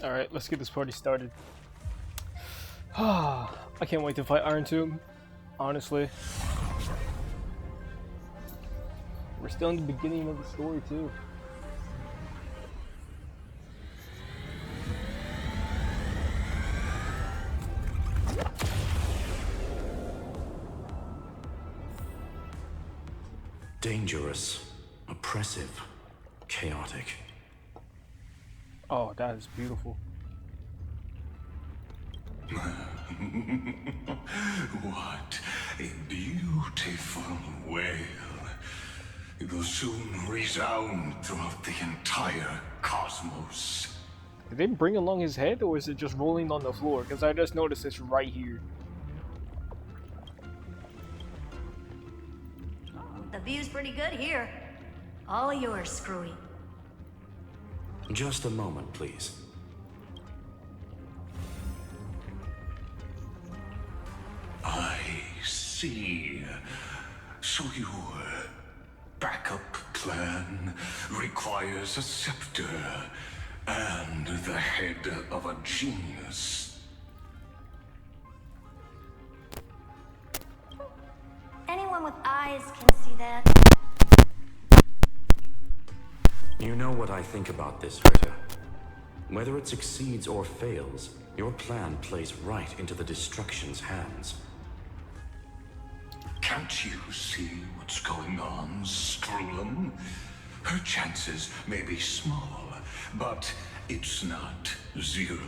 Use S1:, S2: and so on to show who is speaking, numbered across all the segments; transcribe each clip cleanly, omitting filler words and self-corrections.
S1: Alright, let's get this party started. I can't wait to fight Iron Tomb, honestly. We're still in the beginning of the story, too.
S2: Dangerous, oppressive, chaotic.
S1: Oh, that is beautiful.
S3: What a beautiful wail. It will soon resound throughout the entire cosmos.
S1: Did they bring along his head, or is it just rolling on the floor? Because I just noticed it's right here.
S4: The view's pretty good here. All yours, Screwy.
S2: Just a moment, please.
S3: I see. So your backup plan requires a scepter and the head of a genius.
S4: Anyone with eyes can see that.
S2: You know what I think about this, Herta. Whether it succeeds or fails, your plan plays right into the destruction's hands.
S3: Can't you see what's going on, Strulum? Her chances may be small, but it's not zero.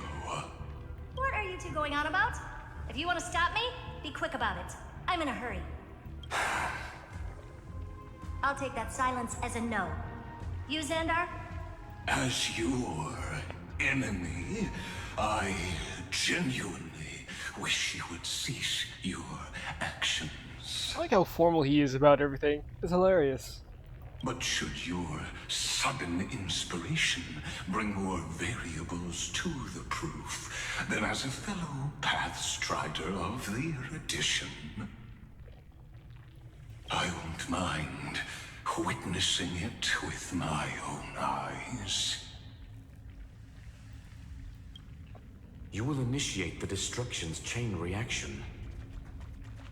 S4: What are you two going on about? If you want to stop me, be quick about it. I'm in a hurry. I'll take that silence as a no. You, Xandar?
S3: As your enemy, I genuinely wish you would cease your actions.
S1: I like how formal he is about everything. It's hilarious.
S3: But should your sudden inspiration bring more variables to the proof, then as a fellow Pathstrider of the erudition, I won't mind witnessing it with my own eyes.
S2: You will initiate the destruction's chain reaction.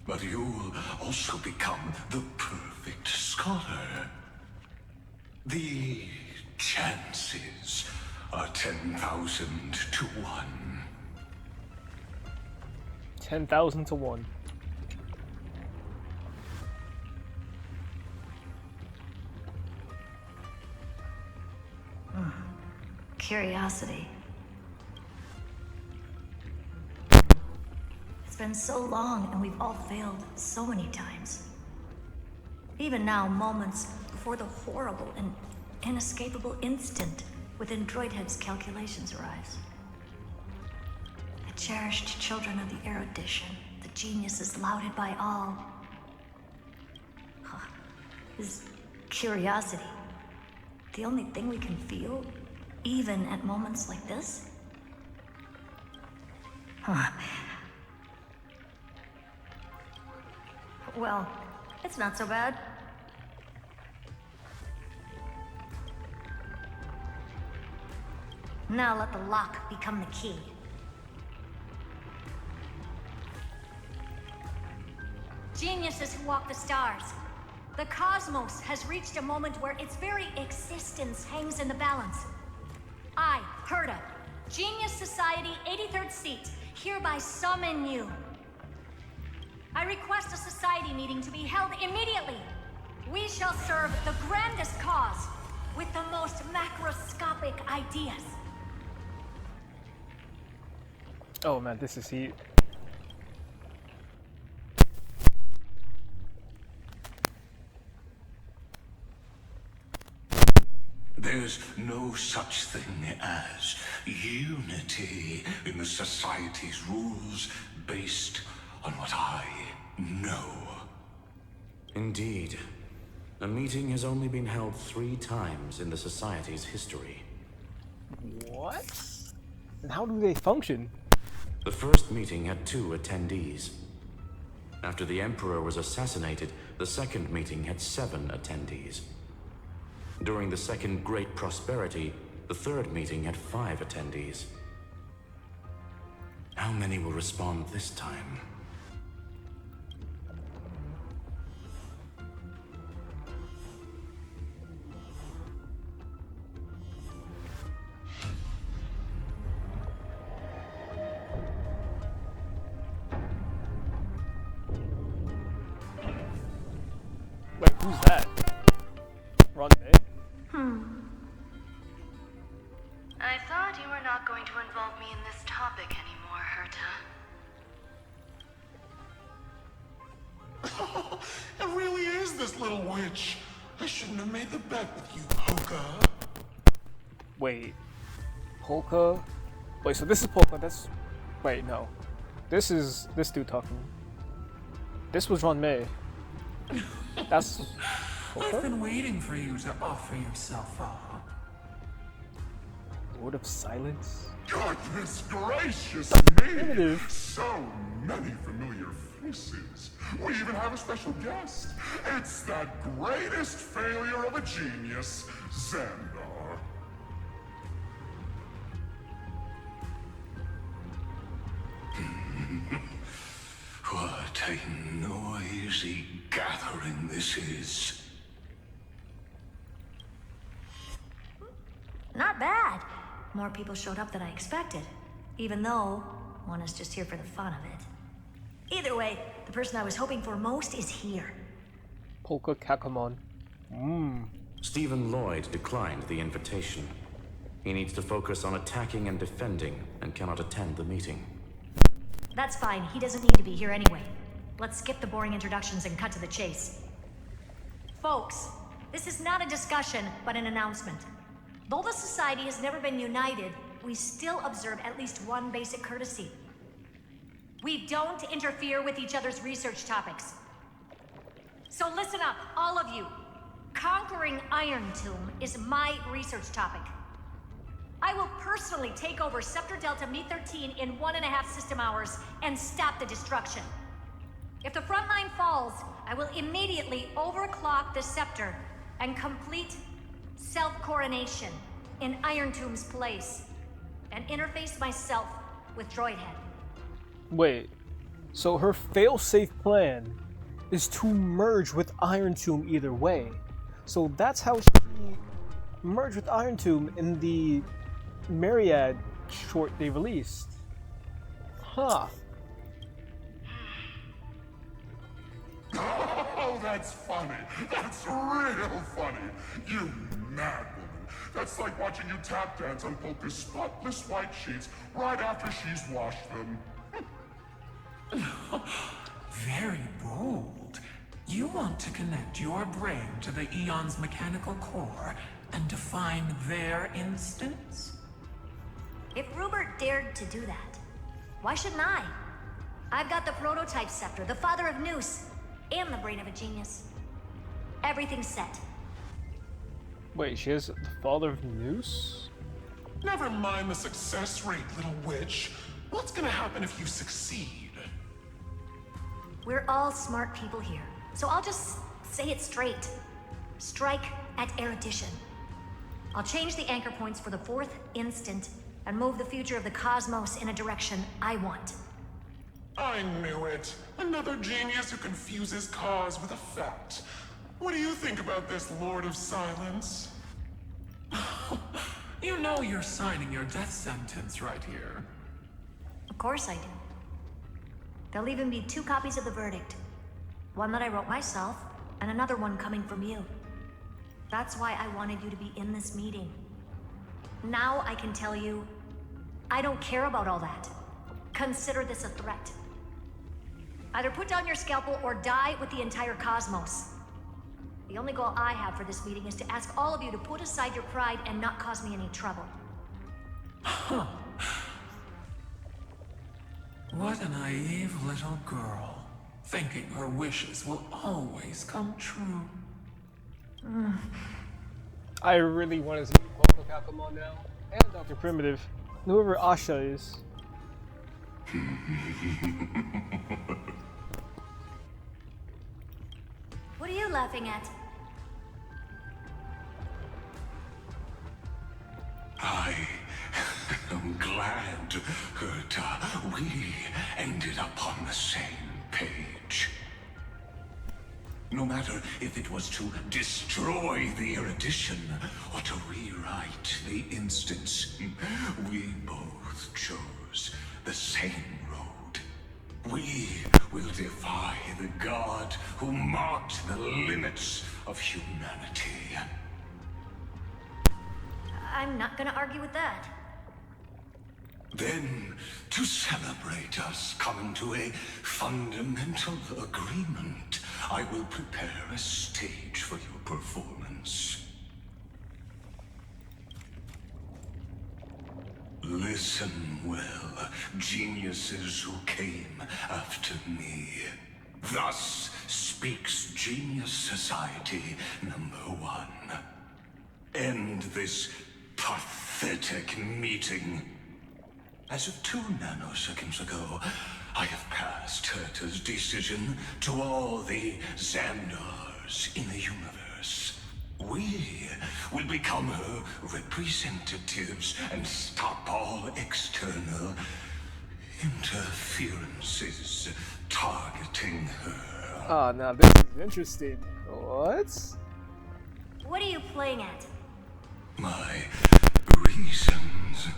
S3: But you'll also become the perfect scholar. The chances are 10,000 to 1.
S1: 10,000 to 1.
S4: Curiosity. It's been so long and we've all failed so many times. Even now, moments before the horrible and inescapable instant within Droidhead's calculations arrives. The cherished children of the erudition, the geniuses lauded by all. Is curiosity the only thing we can feel, even at moments like this? Well, it's not so bad. Now let the lock become the key. Geniuses who walk the stars. The cosmos has reached a moment where its very existence hangs in the balance. I, Herta, Genius Society 83rd seat, hereby summon you. I request a society meeting to be held immediately. We shall serve the grandest cause with the most macroscopic ideas.
S1: Oh man, this is heat.
S3: There's no such thing as unity in the Society's rules based on what I know.
S2: Indeed. A meeting has only been held 3 times in the Society's history.
S1: What? And how do they function?
S2: The first meeting had 2 attendees. After the Emperor was assassinated, the second meeting had 7 attendees. During the Second Great Prosperity, the third meeting had 5 attendees. How many will respond this time?
S1: Wait, who's that? Ron May?
S5: I thought you were not going to involve me in this topic anymore, Herta.
S3: It really is this little witch. I shouldn't have made the bet with you, Polka.
S1: Wait. Polka? Wait, so this is Polka, that's... Wait, no. This is this dude talking. This was Ron May. That's...
S6: I've
S1: Polka?
S6: been waiting for you to offer yourself up.
S1: Lord of Silence?
S3: Goodness gracious
S1: Primitive.
S3: me! So many familiar faces. We even have a special guest. It's that greatest failure of a genius, Xandar. What a noisy gathering this is.
S4: Not bad. More people showed up than I expected. Even though one is just here for the fun of it. Either way, the person I was hoping for most is here.
S1: Polka Kakamond.
S2: Stephen Lloyd declined the invitation. He needs to focus on attacking and defending and cannot attend the meeting.
S4: That's fine, he doesn't need to be here anyway. Let's skip the boring introductions and cut to the chase. Folks, this is not a discussion, but an announcement. Though the Society has never been united, we still observe at least one basic courtesy. We don't interfere with each other's research topics. So listen up, all of you. Conquering Iron Tomb is my research topic. I will personally take over Scepter Delta Me-13 in 1.5 system hours and stop the destruction. If the front line falls, I will immediately overclock the Scepter and complete self-coronation in Iron Tomb's place and interface myself with Droidhead.
S1: Wait, so her fail-safe plan is to merge with Iron Tomb either way. So that's how she merged with Iron Tomb in the Myriad short they released. Huh.
S3: Oh, that's funny. That's real funny. You mad woman. That's like watching you tap dance on Polka's spotless white sheets right after she's washed them.
S6: Very bold. You want to connect your brain to the Eon's mechanical core and define their instance?
S4: If Rupert dared to do that, why shouldn't I? I've got the prototype scepter, the father of Noose, and the brain of a genius. Everything's set.
S1: Wait, she has the father of Noose?
S3: Never mind the success rate, little witch. What's gonna happen if you succeed?
S4: We're all smart people here, so I'll just say it straight. Strike at erudition. I'll change the anchor points for the 4th instant and move the future of the cosmos in a direction I want.
S3: I knew it. Another genius who confuses cause with effect. What do you think about this, Lord of Silence?
S6: You know you're signing your death sentence right here.
S4: Of course I do. There'll even be 2 copies of the verdict. One that I wrote myself, and another one coming from you. That's why I wanted you to be in this meeting. Now I can tell you, I don't care about all that. Consider this a threat. Either put down your scalpel or die with the entire cosmos. The only goal I have for this meeting is to ask all of you to put aside your pride and not cause me any trouble.
S6: What a naive little girl, thinking her wishes will always come true.
S1: I really want to see Polka Kakamond now, and Dr. Primitive, and whoever Asha is.
S4: What are you laughing at?
S3: I'm glad, Herta, we ended up on the same page. No matter if it was to destroy the erudition or to rewrite the instance, we both chose the same road. We will defy the god who marked the limits of humanity.
S4: I'm not gonna argue with that.
S3: Then, to celebrate us coming to a fundamental agreement, I will prepare a stage for your performance. Listen well, geniuses who came after me. Thus speaks Genius Society #1. End this pathetic meeting. As of 2 nanoseconds ago, I have passed Herta's decision to all the Xandars in the universe. We will become her representatives and stop all external interferences targeting her.
S1: Ah, now this is interesting. What?
S4: What are you playing at?
S3: My reasons.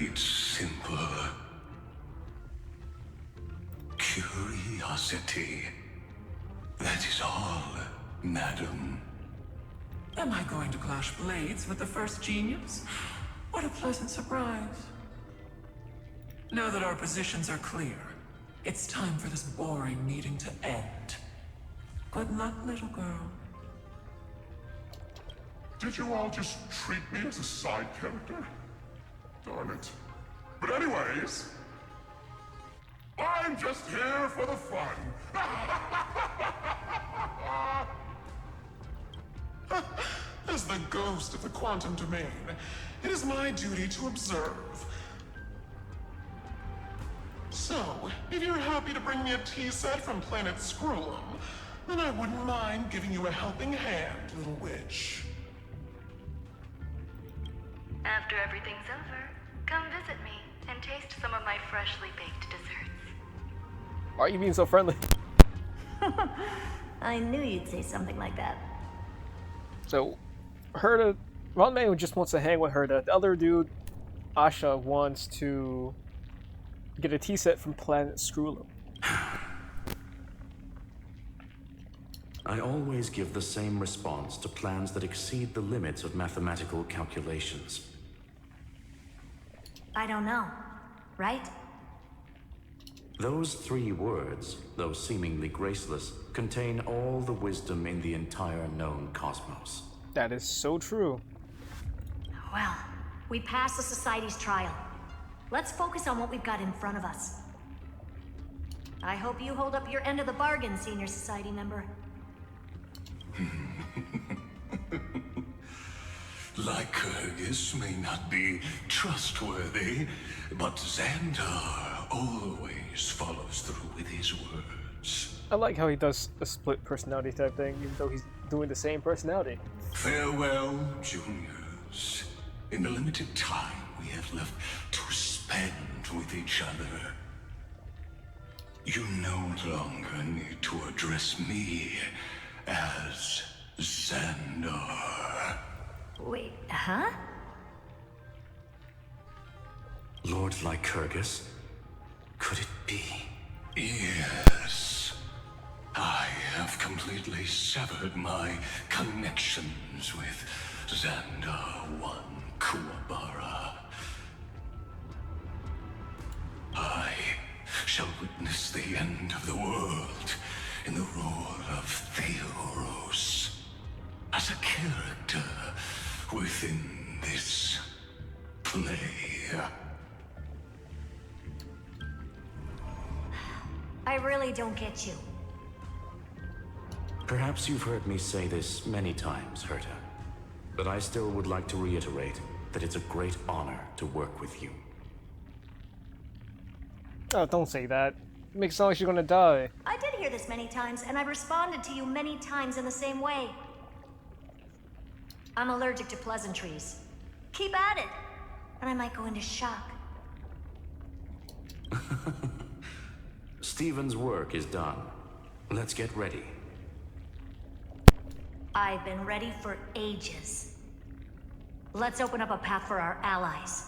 S3: It's simple. Curiosity. That is all, madam.
S6: Am I going to clash blades with the first genius? What a pleasant surprise. Now that our positions are clear, it's time for this boring meeting to end. Good luck, little girl.
S7: Did you all just treat me as a side character? Darn it. But anyways, I'm just here for the fun. As the ghost of the quantum domain, it is my duty to observe. So, if you're happy to bring me a tea set from Planet Scrollum, then I wouldn't mind giving you a helping hand, little witch.
S5: After everything's over, come visit me and taste some of my freshly baked desserts.
S1: Why are you being so friendly?
S4: I knew you'd say something like that.
S1: So, Herta, one man just wants to hang with Herta. The other dude, Asha, wants to get a tea set from Planet Scrollum.
S2: I always give the same response to plans that exceed the limits of mathematical calculations.
S4: I don't know, right?
S2: Those 3 words, though seemingly graceless, contain all the wisdom in the entire known cosmos.
S1: That is so true.
S4: Well, we passed the Society's trial. Let's focus on what we've got in front of us. I hope you hold up your end of the bargain, Senior Society member.
S3: Lycurgus may not be trustworthy, but Xandar always follows through with his words.
S1: I like how he does a split personality type thing, even though he's doing the same personality.
S3: Farewell, juniors. In the limited time we have left to spend with each other, you no longer need to address me as Xandar.
S4: Wait, huh?
S2: Lord Lycurgus? Could it be?
S3: Yes. I have completely severed my connections with Xandar I Kuwabara. I shall witness the end of the world in the role of Theoros, as a character within this play.
S4: I really don't get you.
S2: Perhaps you've heard me say this many times, Herta, but I still would like to reiterate that it's a great honor to work with you.
S1: Oh, don't say that. It makes it sound like she's gonna die.
S4: I did hear this many times, and I've responded to you many times in the same way. I'm allergic to pleasantries. Keep at it. and I might go into shock.
S2: Steven's work is done. Let's get ready.
S4: I've been ready for ages. Let's open up a path for our allies.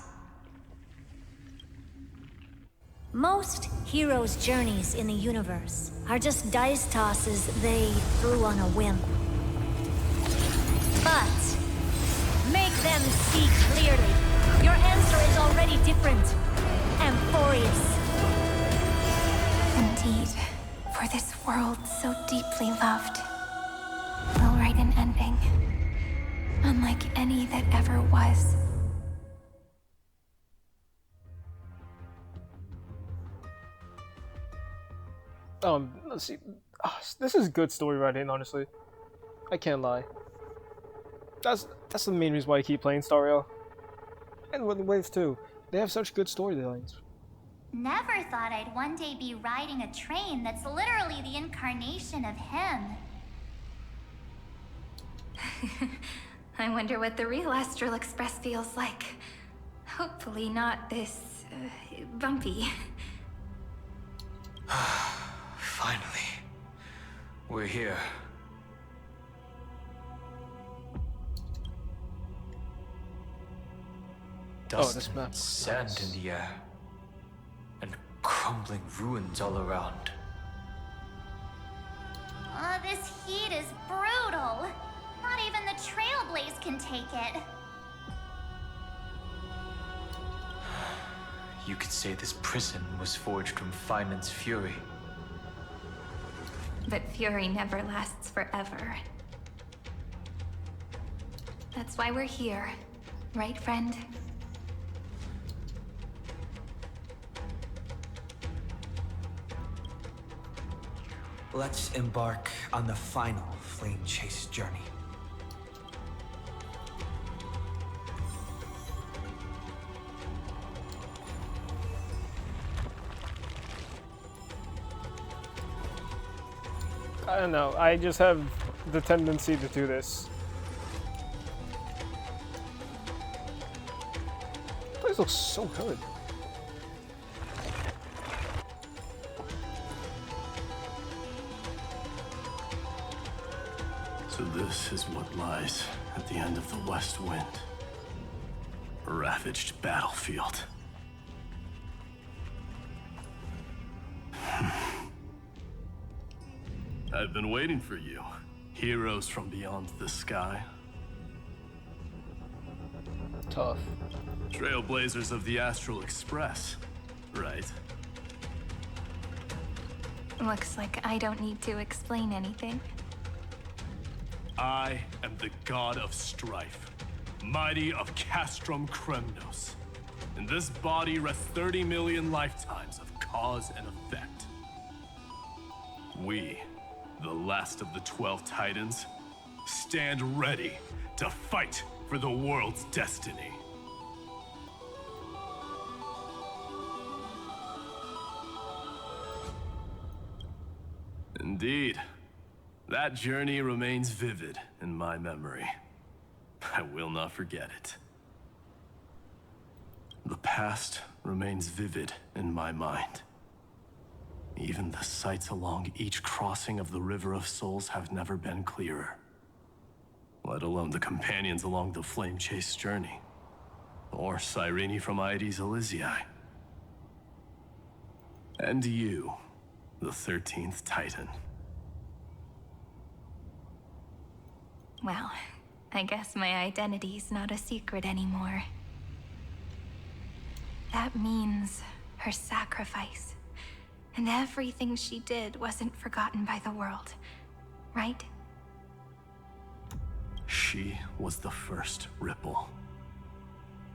S4: Most heroes' journeys in the universe are just dice tosses they threw on a whim. But make them see clearly. Your answer is already different. Amphorius.
S8: Indeed, for this world so deeply loved, we'll write an ending, unlike any that ever was.
S1: Let's see. This is good story writing, honestly. I can't lie. That's the main reason why I keep playing Stario. And with the Waves too. They have such good storylines.
S9: Never thought I'd one day be riding a train that's literally the incarnation of him.
S8: I wonder what the real Astral Express feels like. Hopefully not this, bumpy.
S10: Finally. We're here. Dust
S1: this map
S10: and
S1: looks
S10: sand
S1: nice.
S10: in the air. And crumbling ruins all around.
S9: This heat is brutal. Not even the Trailblaze can take it.
S10: You could say this prison was forged from Finan's fury.
S8: But fury never lasts forever. That's why we're here. Right, friend?
S11: Let's embark on the final flame chase journey.
S1: I don't know, I just have the tendency to do this. This place looks so good.
S12: So this is what lies at the end of the West Wind. A ravaged battlefield. I've been waiting for you. Heroes from beyond the sky.
S1: Tough.
S12: Trailblazers of the Astral Express, right?
S8: Looks like I don't need to explain anything.
S12: I am the god of strife, mighty of Castrum Kremnos. In this body rest 30 million lifetimes of cause and effect. We, the last of the 12 Titans, stand ready to fight for the world's destiny. Indeed. That journey remains vivid in my memory. I will not forget it. The past remains vivid in my mind. Even the sights along each crossing of the River of Souls have never been clearer. Let alone the companions along the Flame Chase journey. Or Cyrene from Aedes Elysiae. And you, the 13th Titan.
S8: Well, I guess my identity's not a secret anymore. That means her sacrifice. And everything she did wasn't forgotten by the world, right?
S12: She was the first Ripple.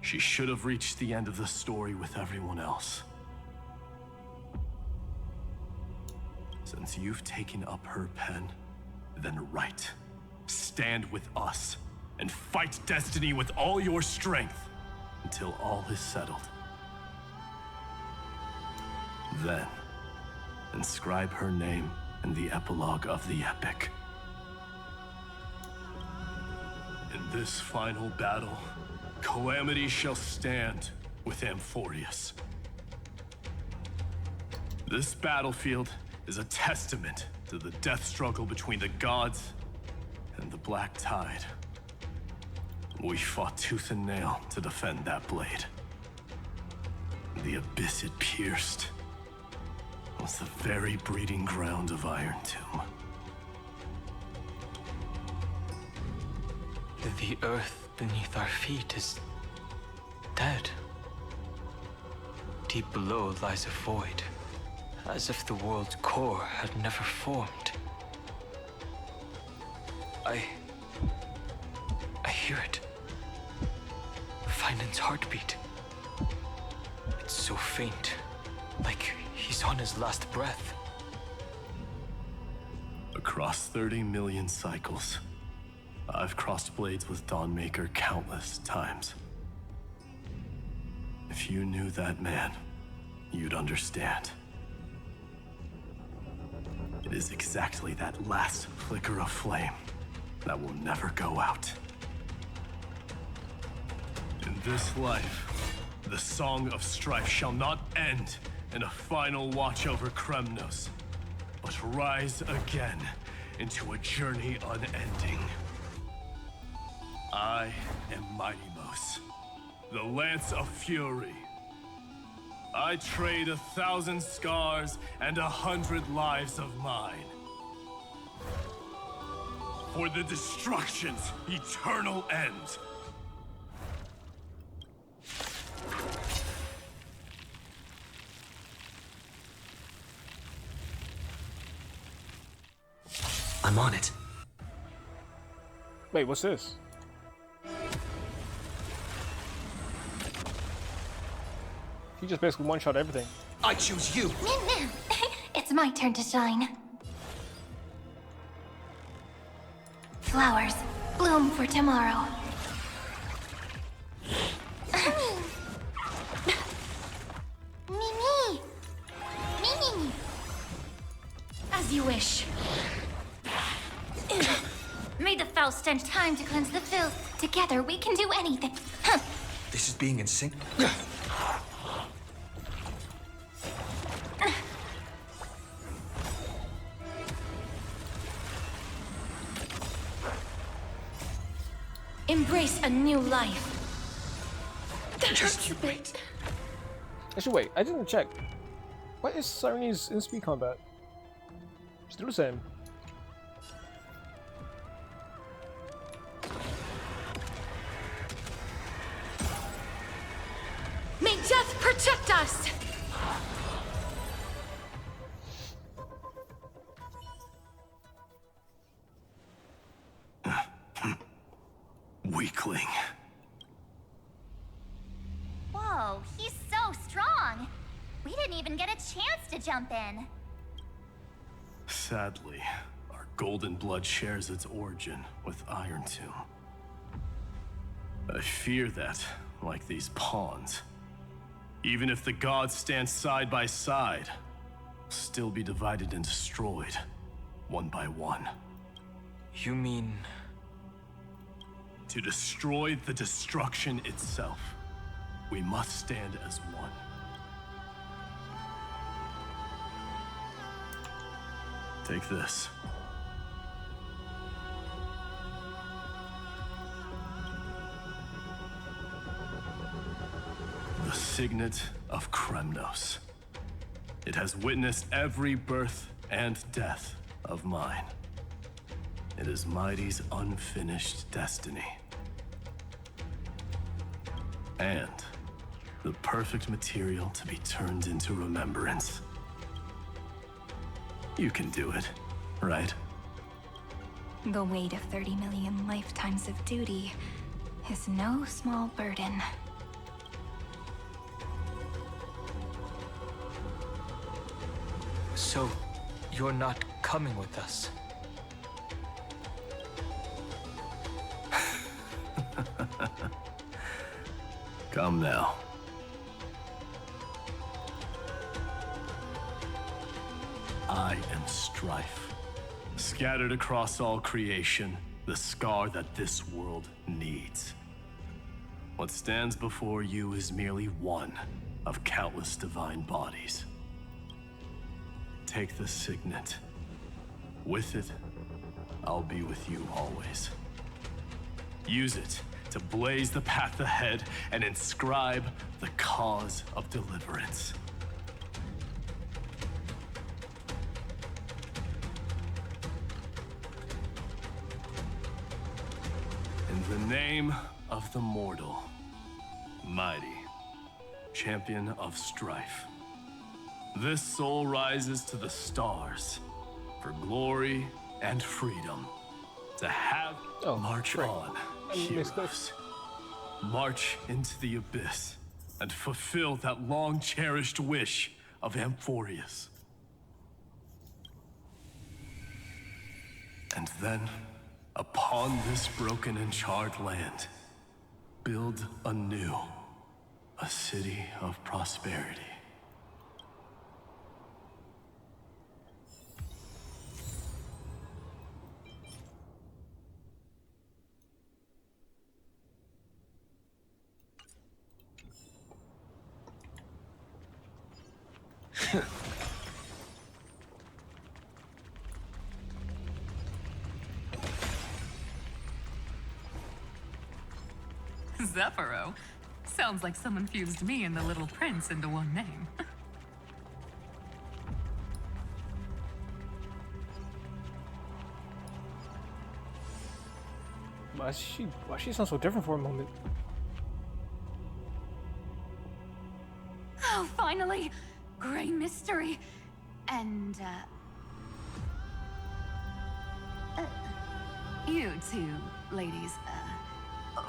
S12: She should have reached the end of the story with everyone else. Since you've taken up her pen, then write. Stand with us, and fight destiny with all your strength, until all is settled. Then, inscribe her name in the epilogue of the epic. In this final battle, Calamity shall stand with Amphorius. This battlefield is a testament to the death struggle between the gods and the Black Tide. We fought tooth and nail to defend that blade. The abyss it pierced was the very breeding ground of Iron Tomb.
S10: The earth beneath our feet is dead. Deep below lies a void, as if the world's core had never formed. I hear it. Finan's heartbeat. It's so faint, like he's on his last breath.
S12: Across 30 million cycles, I've crossed blades with Dawnmaker countless times. If you knew that man, you'd understand. It is exactly that last flicker of flame that will never go out. In this life, the song of strife shall not end in a final watch over Kremnos, but rise again into a journey unending. I am Mighty-Mos, the Lance of Fury. I trade 1,000 scars and 100 lives of mine for the destruction's eternal end.
S11: I'm on it.
S1: Wait, what's this? He just basically one-shot everything.
S11: I choose you!
S8: It's my turn to shine. Flowers, bloom for tomorrow.
S9: Mimi! Mimi!
S4: As you wish. May the foul stench
S8: Time to cleanse the filth. Together we can do anything. Huh.
S11: This is being in sync.
S4: embrace a new life.
S8: That hurts a bit.
S1: Actually, wait, I didn't check. What is Sarni's in speed combat? Still the same.
S4: May death protect us!
S12: Weakling.
S9: Whoa, he's so strong. We didn't even get a chance to jump in.
S12: Sadly, our golden blood shares its origin with Iron Tomb. I fear that, like these pawns, even if the gods stand side by side, will still be divided and destroyed, one by one.
S10: You mean...
S12: To destroy the destruction itself, we must stand as one. Take this. The signet of Kremnos. It has witnessed every birth and death of mine. It is Mighty's unfinished destiny. And the perfect material to be turned into remembrance. You can do it, right?
S8: The weight of 30 million lifetimes of duty is no small burden.
S10: So, you're not coming with us?
S12: Come now. I am strife. Scattered across all creation, the scar that this world needs. What stands before you is merely one of countless divine bodies. Take the signet. With it, I'll be with you always. Use it to blaze the path ahead and inscribe the cause of deliverance. In the name of the mortal, mighty, champion of strife, this soul rises to the stars for glory and freedom. To have march on, heroes. March into the abyss and fulfill that long-cherished wish of Amphorius. And then, upon this broken and charred land, build anew a city of prosperity.
S13: Zephyro? Sounds like someone fused me and the Little Prince into one name.
S1: Why she sound so different for a moment?
S13: Oh, finally! Gray mystery. And, you two ladies,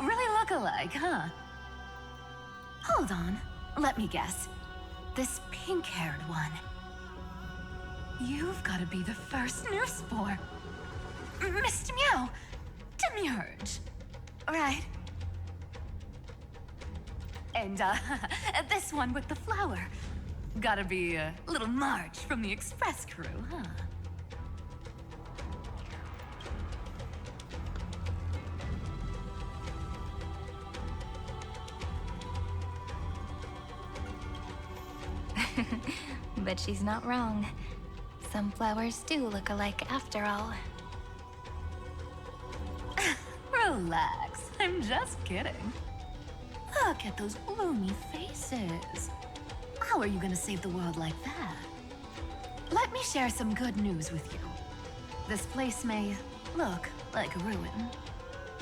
S13: really look alike, huh? Hold on. Let me guess. This pink-haired one. You've got to be the first newsboar. Mr. Meow. Demurge. Right. And, this one with the flower. Gotta be a little Marge from the Express crew, huh?
S8: But she's not wrong. Some flowers do look alike after all.
S13: Relax, I'm just kidding. Look at those gloomy faces. How are you gonna save the world like that? Let me share some good news with you. This place may look like a ruin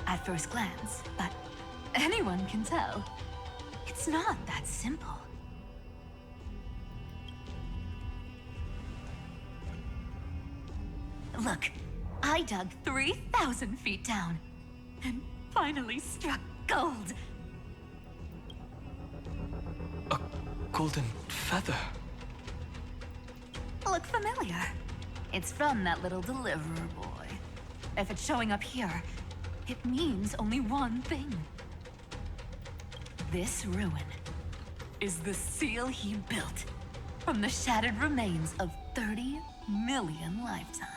S13: at first glance, but anyone can tell it's not that simple. Look, I dug 3,000 feet down and finally struck gold.
S10: A golden feather.
S13: Look familiar. It's from that little deliverer boy. If it's showing up here, it means only one thing. This ruin is the seal he built from the shattered remains of 30 million lifetimes.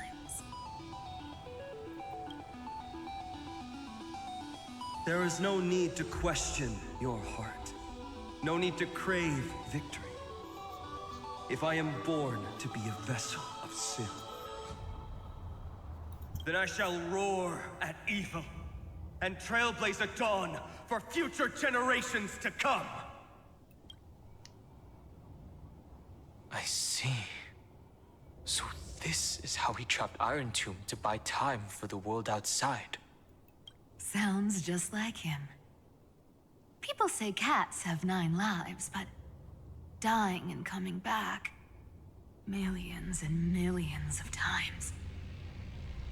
S14: There is no need to question your heart. No need to crave victory. If I am born to be a vessel of sin, then I shall roar at evil and trailblaze a dawn for future generations to come.
S10: I see. So this is how he trapped Iron Tomb to buy time for the world outside.
S13: Sounds just like him. People say cats have 9 lives, but dying and coming back millions and millions of times.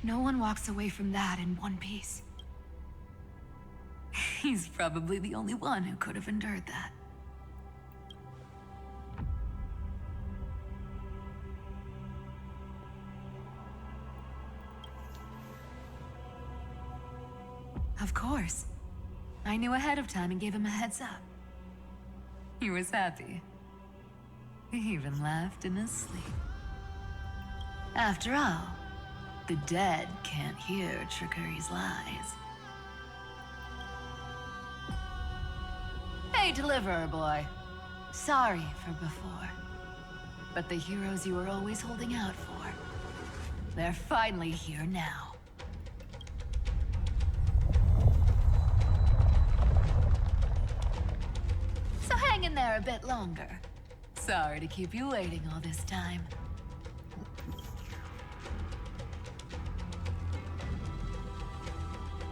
S13: No one walks away from that in one piece. He's probably the only one who could have endured that. Of course. I knew ahead of time and gave him a heads up. He was happy. He even laughed in his sleep. After all, the dead can't hear Trickery's lies. deliverer, boy. Sorry for before. But the heroes you were always holding out for, they're finally here now. So hang in there a bit longer. Sorry to keep you waiting all this time.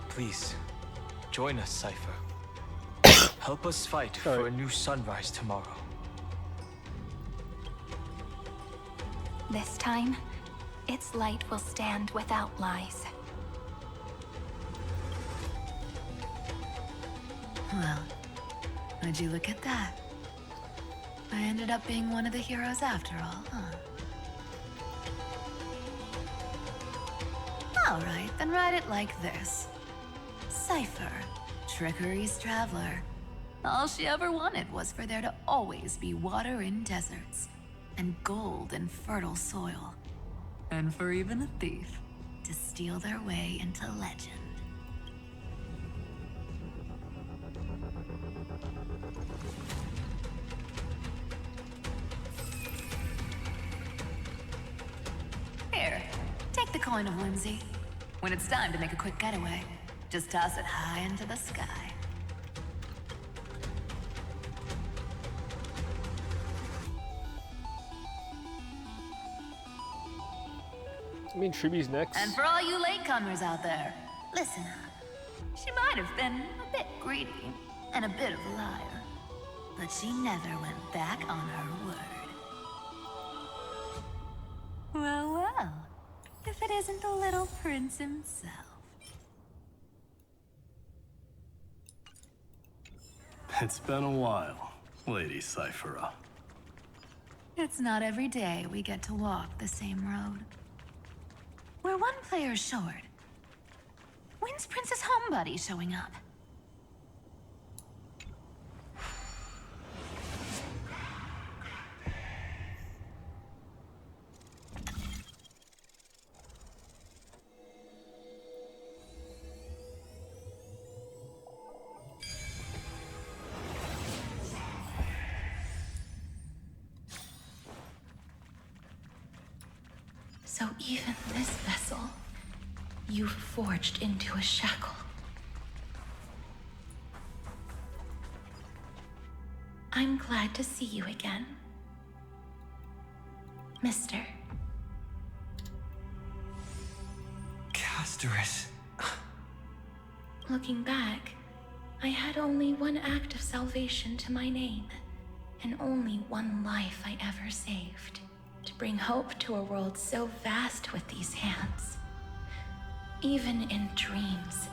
S10: Please, join us, Cypher. Help us fight for a new sunrise tomorrow.
S8: This time, its light will stand without lies.
S13: Well, would you look at that? I ended up being one of the heroes after all, huh? Alright, then write it like this. Cypher, Trickery's traveler. All she ever wanted was for there to always be water in deserts, and gold in fertile soil. And for even a thief to steal their way into legend. Here, take the coin of whimsy. When it's time to make a quick getaway, just toss it high into the sky.
S1: I mean, Triby's next.
S13: And for all you latecomers out there, listen up. She might have been a bit greedy and a bit of a liar, but she never went back on her word. Well, well, if it isn't the little prince himself.
S12: It's been a while, Lady Cyphera.
S13: It's not every day we get to walk the same road. We're one player short. When's Princess Homebuddy showing up?
S8: So even this vessel, you've forged into a shackle. I'm glad to see you again, Mister.
S10: Casterus.
S8: Looking back, I had only one act of salvation to my name, and only one life I ever saved. To bring hope to a world so vast with these hands. Even in dreams,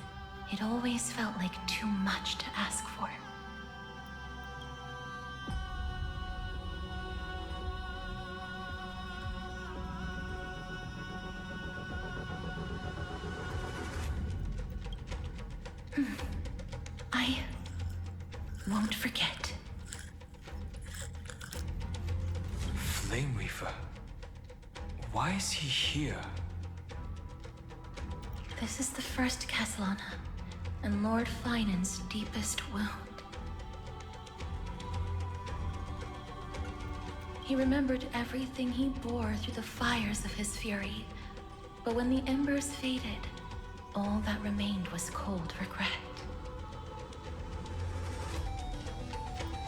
S8: it always felt like too much to ask for. I won't forget.
S10: Flame Reaver. Why is he here?
S8: This is the first Castellana, and Lord Finan's deepest wound. He remembered everything he bore through the fires of his fury, but when the embers faded, all that remained was cold regret.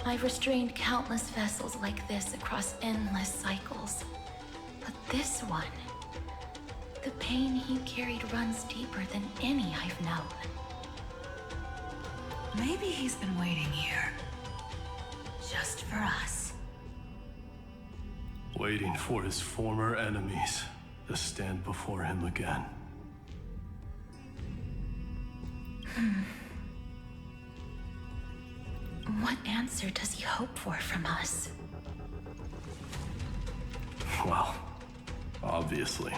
S8: I've restrained countless vessels like this across endless cycles. But this one, the pain he carried runs deeper than any I've known.
S13: Maybe he's been waiting here. Just for us.
S12: Waiting for his former enemies to stand before him again.
S8: What answer does he hope for from us?
S12: Well, obviously.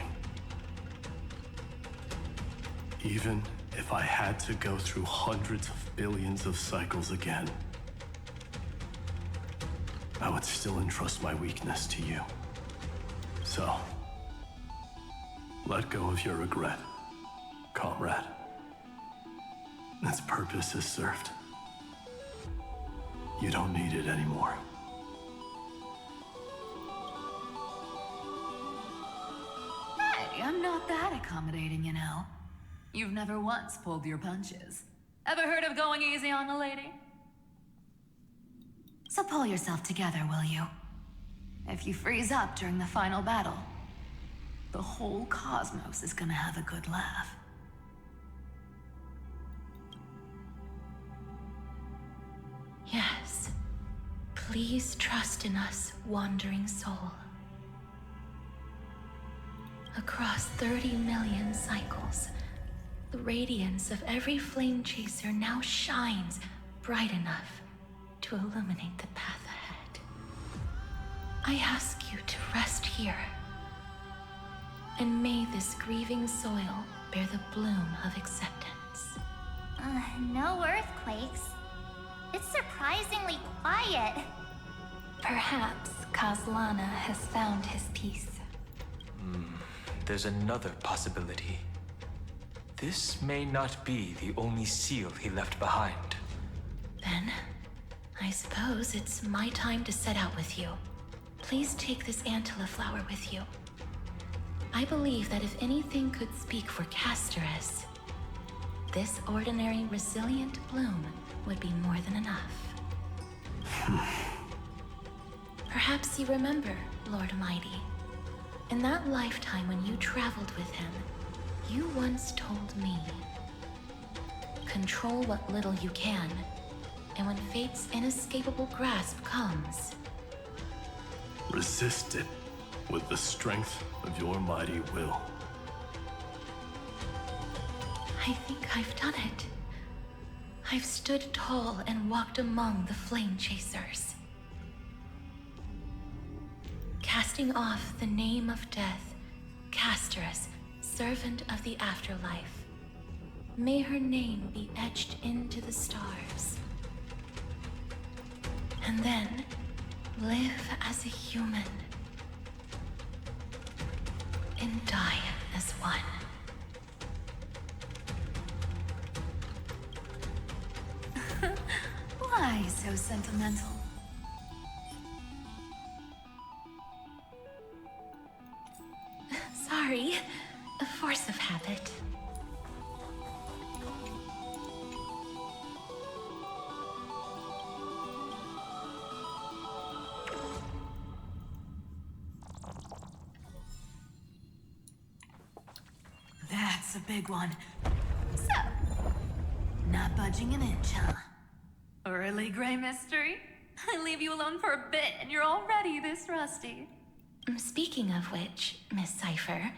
S12: Even if I had to go through hundreds of billions of cycles again, I would still entrust my weakness to you. So, let go of your regret, comrade. Its purpose is served. You don't need it anymore.
S13: Hey, I'm not that accommodating, you know. You've never once pulled your punches. Ever heard of going easy on a lady? So pull yourself together, will you? If you freeze up during the final battle, the whole cosmos is gonna have a good laugh.
S8: Yes. Please trust in us, wandering soul. Across 30 million cycles, the radiance of every flame chaser now shines bright enough to illuminate the path ahead. I ask you to rest here, and may this grieving soil bear the bloom of acceptance.
S9: No earthquakes. It's surprisingly quiet.
S8: Perhaps Kazlana has found his peace.
S10: There's another possibility. This may not be the only seal he left behind.
S8: Then, I suppose it's my time to set out with you. Please take this Antilla flower with you. I believe that if anything could speak for Casterus, this ordinary resilient bloom would be more than enough. Perhaps you remember, Lord Mighty. In that lifetime when you traveled with him, you once told me, control what little you can, and when fate's inescapable grasp comes,
S12: resist it with the strength of your mighty will.
S8: I think I've done it. I've stood tall and walked among the flame chasers. Casting off the name of death, Casterus, servant of the afterlife. May her name be etched into the stars. And then, live as a human. And die as one.
S13: Why so sentimental?
S8: Sorry, a force of habit.
S13: That's a big one. So, not budging an inch, huh? Early gray mystery? I leave you alone for a bit and you're already this rusty.
S8: Speaking of which, Miss Cypher,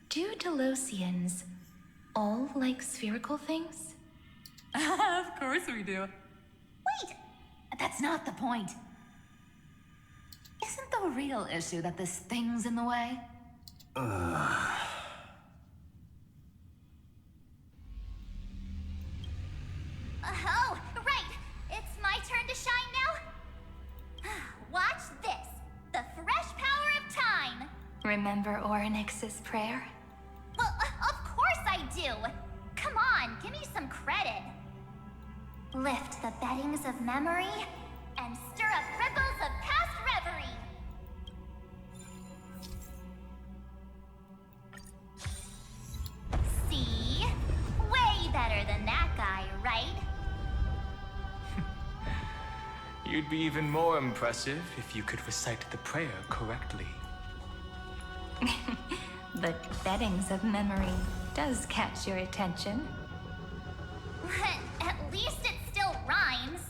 S8: do Delosians all like spherical things?
S13: Of course we do. Wait! That's not the point. Isn't the real issue that this thing's in the way?
S9: Oh, right! It's my turn to shine now? Watch this! The fresh power of time!
S8: Remember Orynyx's prayer?
S9: Well, of course I do! Come on, give me some credit. Lift the beddings of memory and stir up ripples of past reverie. See? Way better than that guy, right?
S10: You'd be even more impressive if you could recite the prayer correctly.
S8: The beddings of memory does catch your attention.
S9: At least it still rhymes.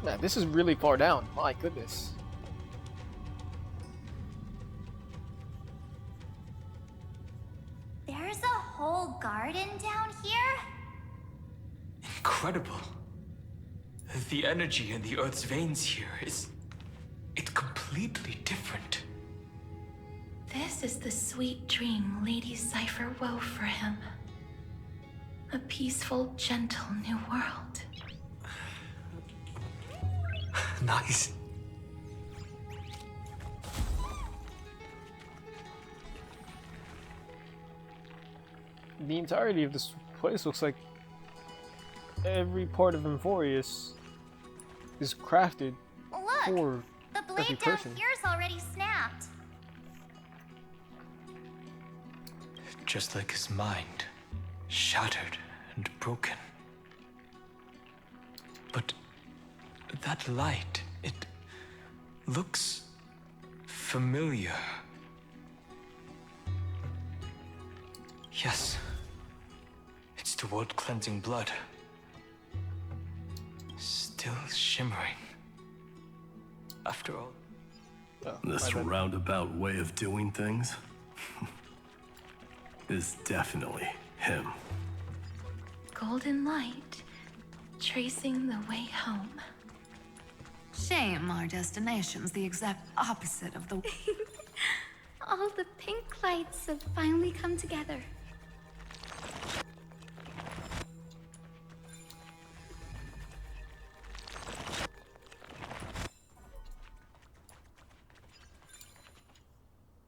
S1: Man, this is really far down. My goodness.
S9: There's a whole garden down here?
S10: Incredible. The energy in the Earth's veins here it's completely different.
S8: This is the sweet dream Lady Cypher wove for him. A peaceful, gentle new world.
S10: Nice.
S1: The entirety of this place looks like every part of Emphorius is crafted for
S9: the
S1: every
S9: blade down
S1: person.
S9: here's already snapped.
S10: Just like his mind, shattered and broken. But that light, it looks familiar. Yes, it's the world-cleansing blood. Still shimmering. After all.
S12: This roundabout way of doing things is definitely him.
S8: Golden light, tracing the way home.
S13: Shame our destination's the exact opposite of the...
S8: All the pink lights have finally come together.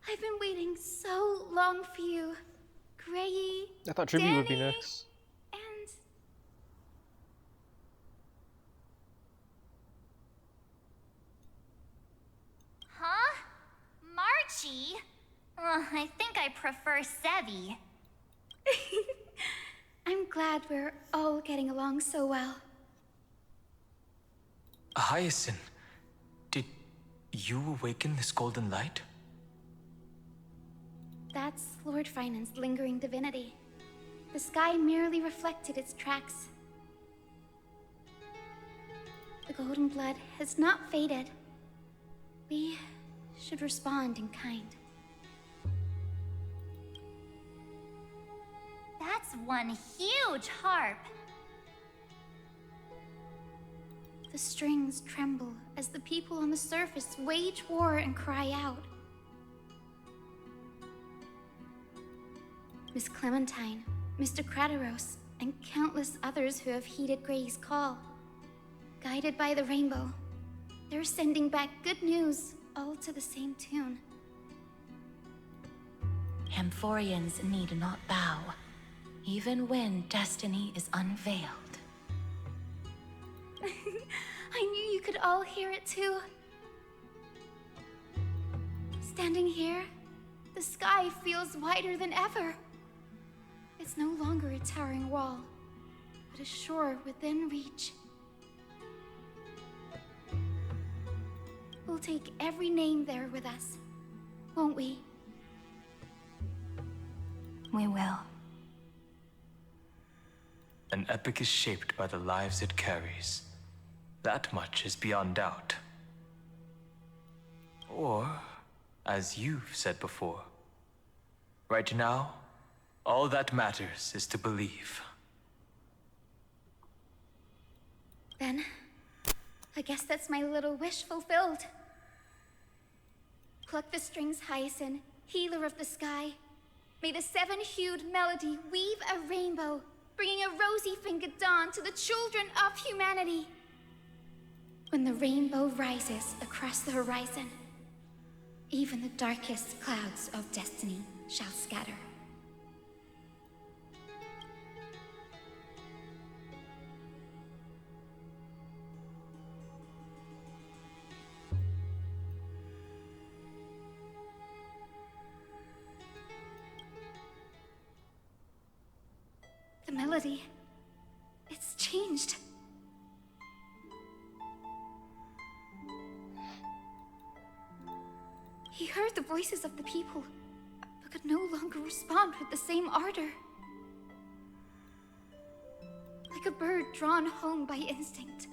S8: I've been waiting so long for you, Grayy.
S1: I thought tribute would be next.
S8: And
S9: Huh? Marchie? I think I prefer Sevi.
S8: I'm glad we're all getting along so well.
S10: Hyacinth, did you awaken this golden light?
S8: That's Lord Finan's lingering divinity. The sky merely reflected its tracks. The golden blood has not faded. We should respond in kind.
S9: That's one huge harp.
S8: The strings tremble as the people on the surface wage war and cry out. Miss Clementine, Mr. Krateros, and countless others who have heeded Gray's call. Guided by the rainbow, they're sending back good news, all to the same tune. Amphorians need not bow, even when destiny is unveiled. I knew you could all hear it too. Standing here, the sky feels wider than ever. It's no longer a towering wall, but a shore within reach. We'll take every name there with us, won't we? We will.
S10: An epic is shaped by the lives it carries. That much is beyond doubt. Or, as you've said before, right now, all that matters is to believe.
S8: Then, I guess that's my little wish fulfilled. Pluck the strings, Hyacinth, healer of the sky. May the seven-hued melody weave a rainbow, bringing a rosy-fingered dawn to the children of humanity. When the rainbow rises across the horizon, even the darkest clouds of destiny shall scatter. The melody, it's changed. He heard the voices of the people, but could no longer respond with the same ardor. Like a bird drawn home by instinct.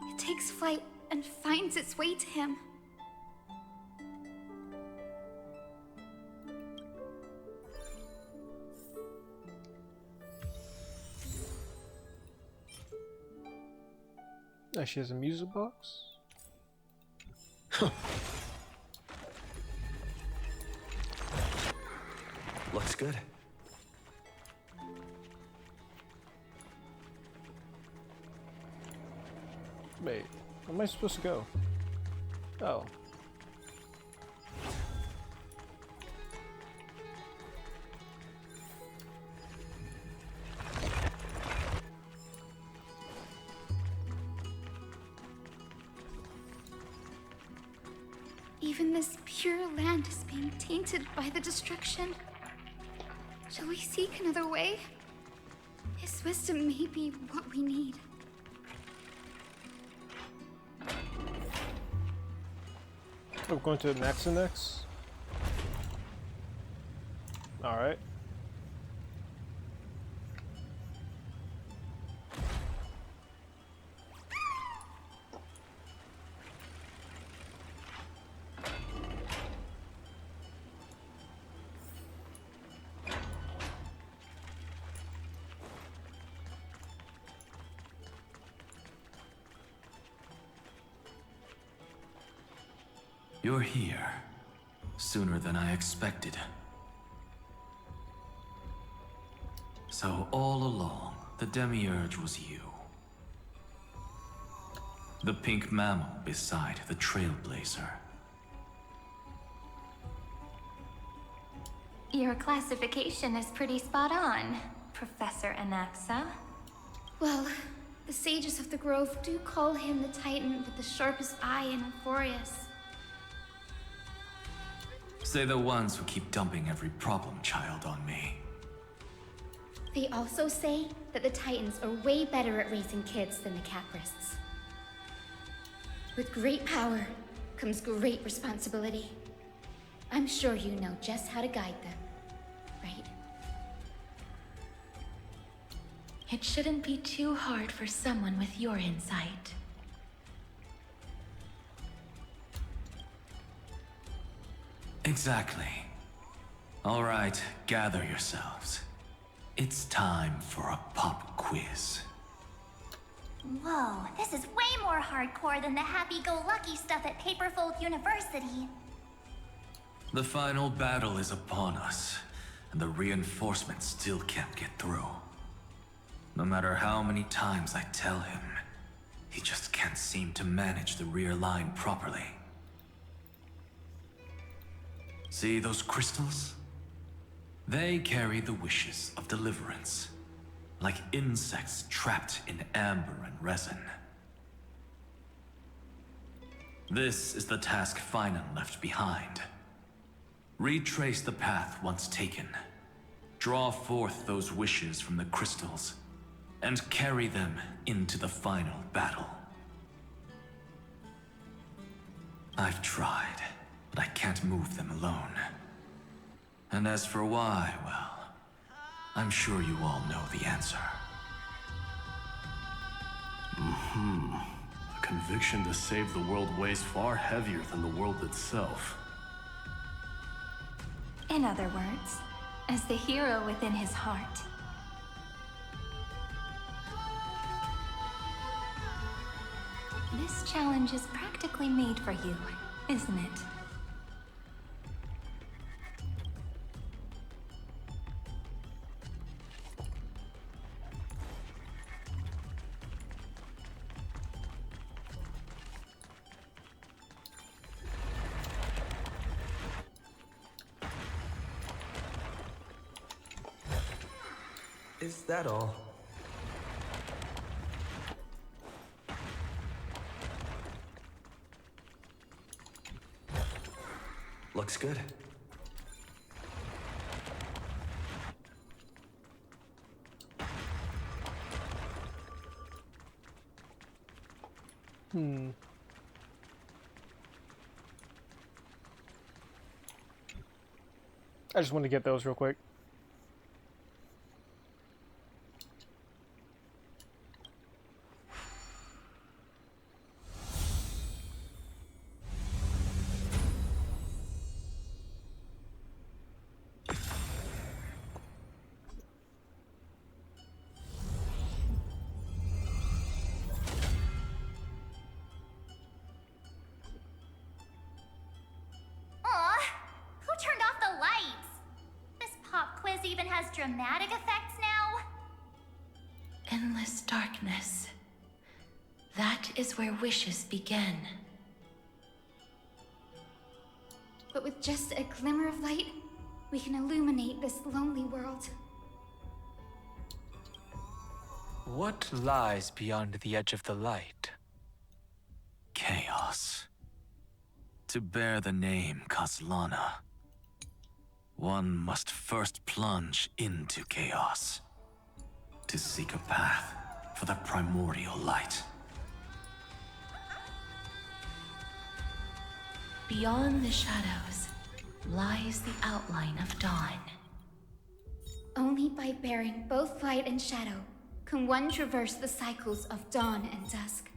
S8: It takes flight and finds its way to him.
S1: Oh, she has a music box?
S11: Looks good.
S1: Wait, where am I supposed to go? Oh.
S8: Even this pure land is being tainted by the destruction. Shall we seek another way? His wisdom may be what we need.
S1: We're going to the next. Alright.
S2: You're here. Sooner than I expected. So all along, the Demiurge was you. The pink mammal beside the Trailblazer.
S8: Your classification is pretty spot on, Professor Anaxa. Well, the sages of the Grove do call him the Titan with the sharpest eye in Euphorius.
S2: Say the ones who keep dumping every problem child on me.
S8: They also say that the Titans are way better at raising kids than the Caprists. With great power comes great responsibility. I'm sure you know just how to guide them, right? It shouldn't be too hard for someone with your insight.
S2: Exactly. All right, gather yourselves. It's time for a pop quiz.
S9: Whoa, this is way more hardcore than the happy-go-lucky stuff at Paperfold University.
S2: The final battle is upon us, and the reinforcements still can't get through. No matter how many times I tell him, he just can't seem to manage the rear line properly. See those crystals? They carry the wishes of deliverance, like insects trapped in amber and resin. This is the task Finan left behind. Retrace the path once taken. Draw forth those wishes from the crystals, and carry them into the final battle. I've tried, but I can't move them alone. And as for why, well, I'm sure you all know the answer.
S12: The conviction to save the world weighs far heavier than the world itself.
S8: In other words, as the hero within his heart. This challenge is practically made for you, isn't it?
S11: Is that all? Looks good.
S1: I just wanted to get those real quick.
S9: dramatic effects now?
S8: Endless darkness. That is where wishes begin.
S15: But with just a glimmer of light, we can illuminate this lonely world.
S10: What lies beyond the edge of the light?
S2: Chaos. To bear the name Kaslana, one must first plunge into chaos to seek a path for the primordial light.
S8: Beyond the shadows lies the outline of dawn.
S15: Only by bearing both light and shadow can one traverse the cycles of dawn and dusk.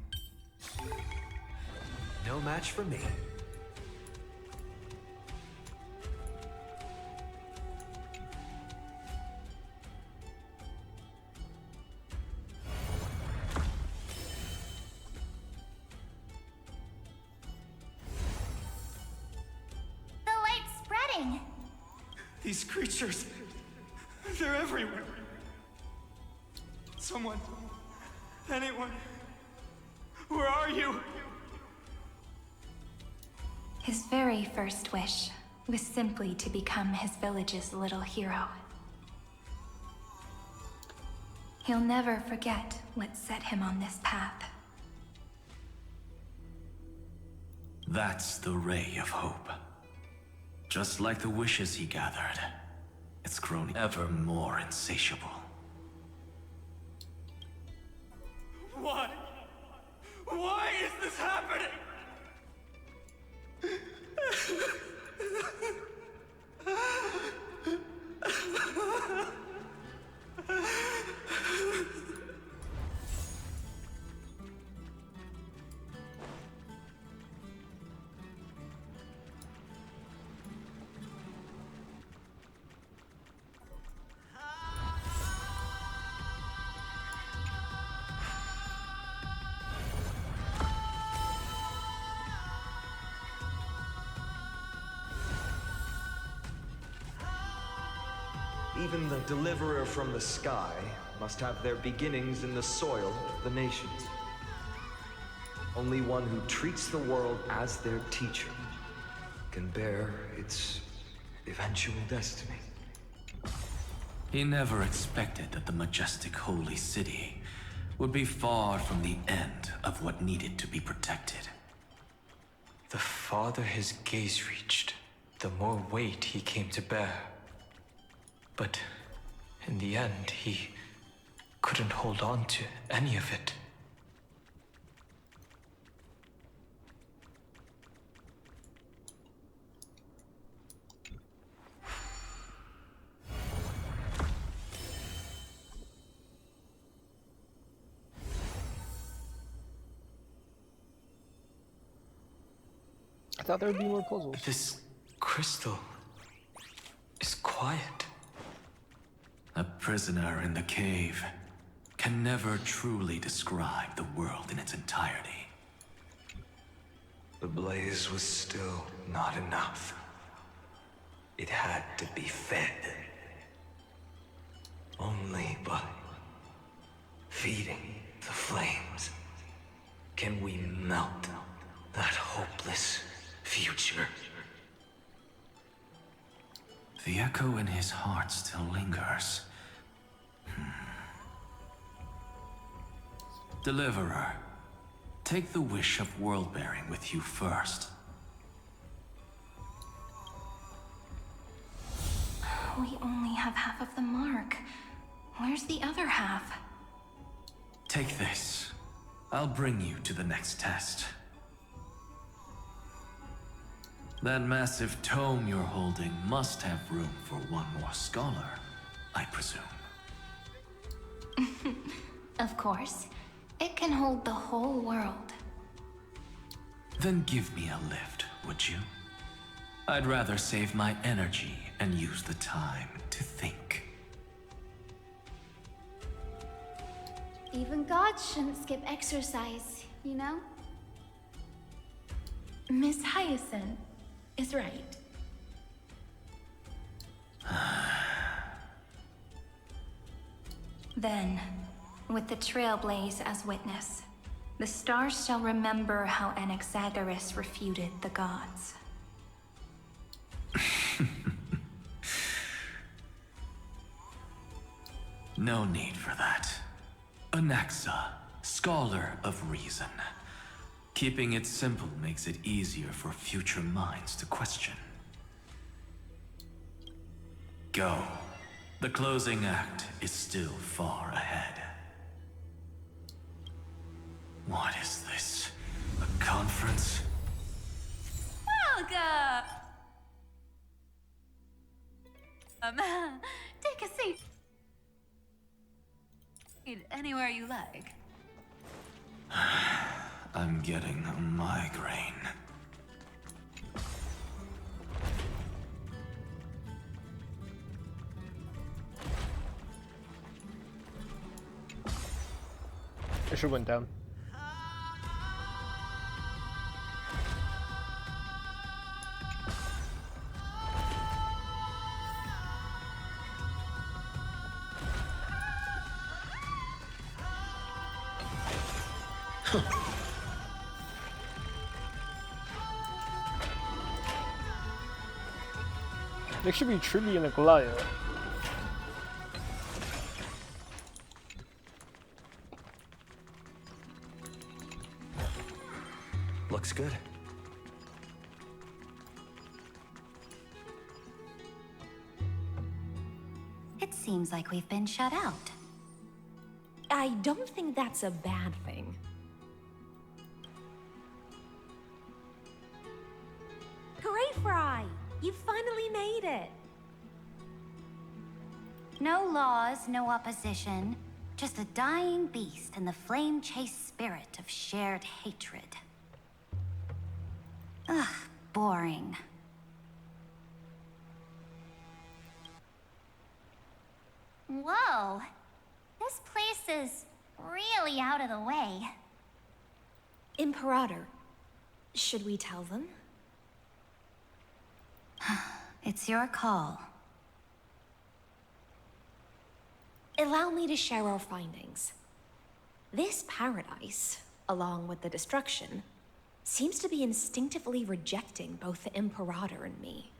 S11: No match for me.
S9: The light's spreading.
S14: These creatures, they're everywhere. Someone, anyone, where are you?
S8: His very first wish was simply to become his village's little hero. He'll never forget what set him on this path.
S2: That's the ray of hope. Just like the wishes he gathered, it's grown ever more insatiable.
S14: Why? Why is this happening?
S11: Even the deliverer from the sky must have their beginnings in the soil of the nations. Only one who treats the world as their teacher can bear its eventual destiny.
S2: He never expected that the majestic holy city would be far from the end of what needed to be protected.
S10: The farther his gaze reached, the more weight he came to bear. But in the end, he couldn't hold on to any of it.
S1: I thought there would be more puzzles.
S10: This crystal is quiet.
S2: A prisoner in the cave can never truly describe the world in its entirety.
S11: The blaze was still not enough. It had to be fed. Only by feeding the flames can we melt that hopeless future.
S2: The echo in his heart still lingers. Deliverer, take the wish of world-bearing with you first.
S8: We only have half of the mark. Where's the other half?
S2: Take this. I'll bring you to the next test. That massive tome you're holding must have room for one more scholar, I presume.
S8: Of course. It can hold the whole world.
S2: Then give me a lift, would you? I'd rather save my energy and use the time to think.
S15: Even gods shouldn't skip exercise, you know?
S8: Miss Hyacinth is right. Then, with the Trailblaze as witness, the stars shall remember how Anaxagoras refuted the gods.
S2: No need for that. Anaxa, scholar of reason. Keeping it simple makes it easier for future minds to question. Go. The closing act is still far ahead. What is this? A conference?
S13: Polka! Take a seat. Anywhere you like.
S2: I'm getting a migraine.
S1: It should went down. There should be trivia in the Goliath.
S11: Looks good.
S16: It seems like we've been shut out.
S17: I don't think that's a bad thing. Hooray, Fry! You finally made it!
S9: No laws, no opposition. Just a dying beast and the flame-chased spirit of shared hatred. Ugh, boring. Whoa! This place is really out of the way.
S17: Imperator, should we tell them?
S9: It's your call.
S17: Allow me to share our findings. This paradise, along with the destruction, seems to be instinctively rejecting both the Imperator and me.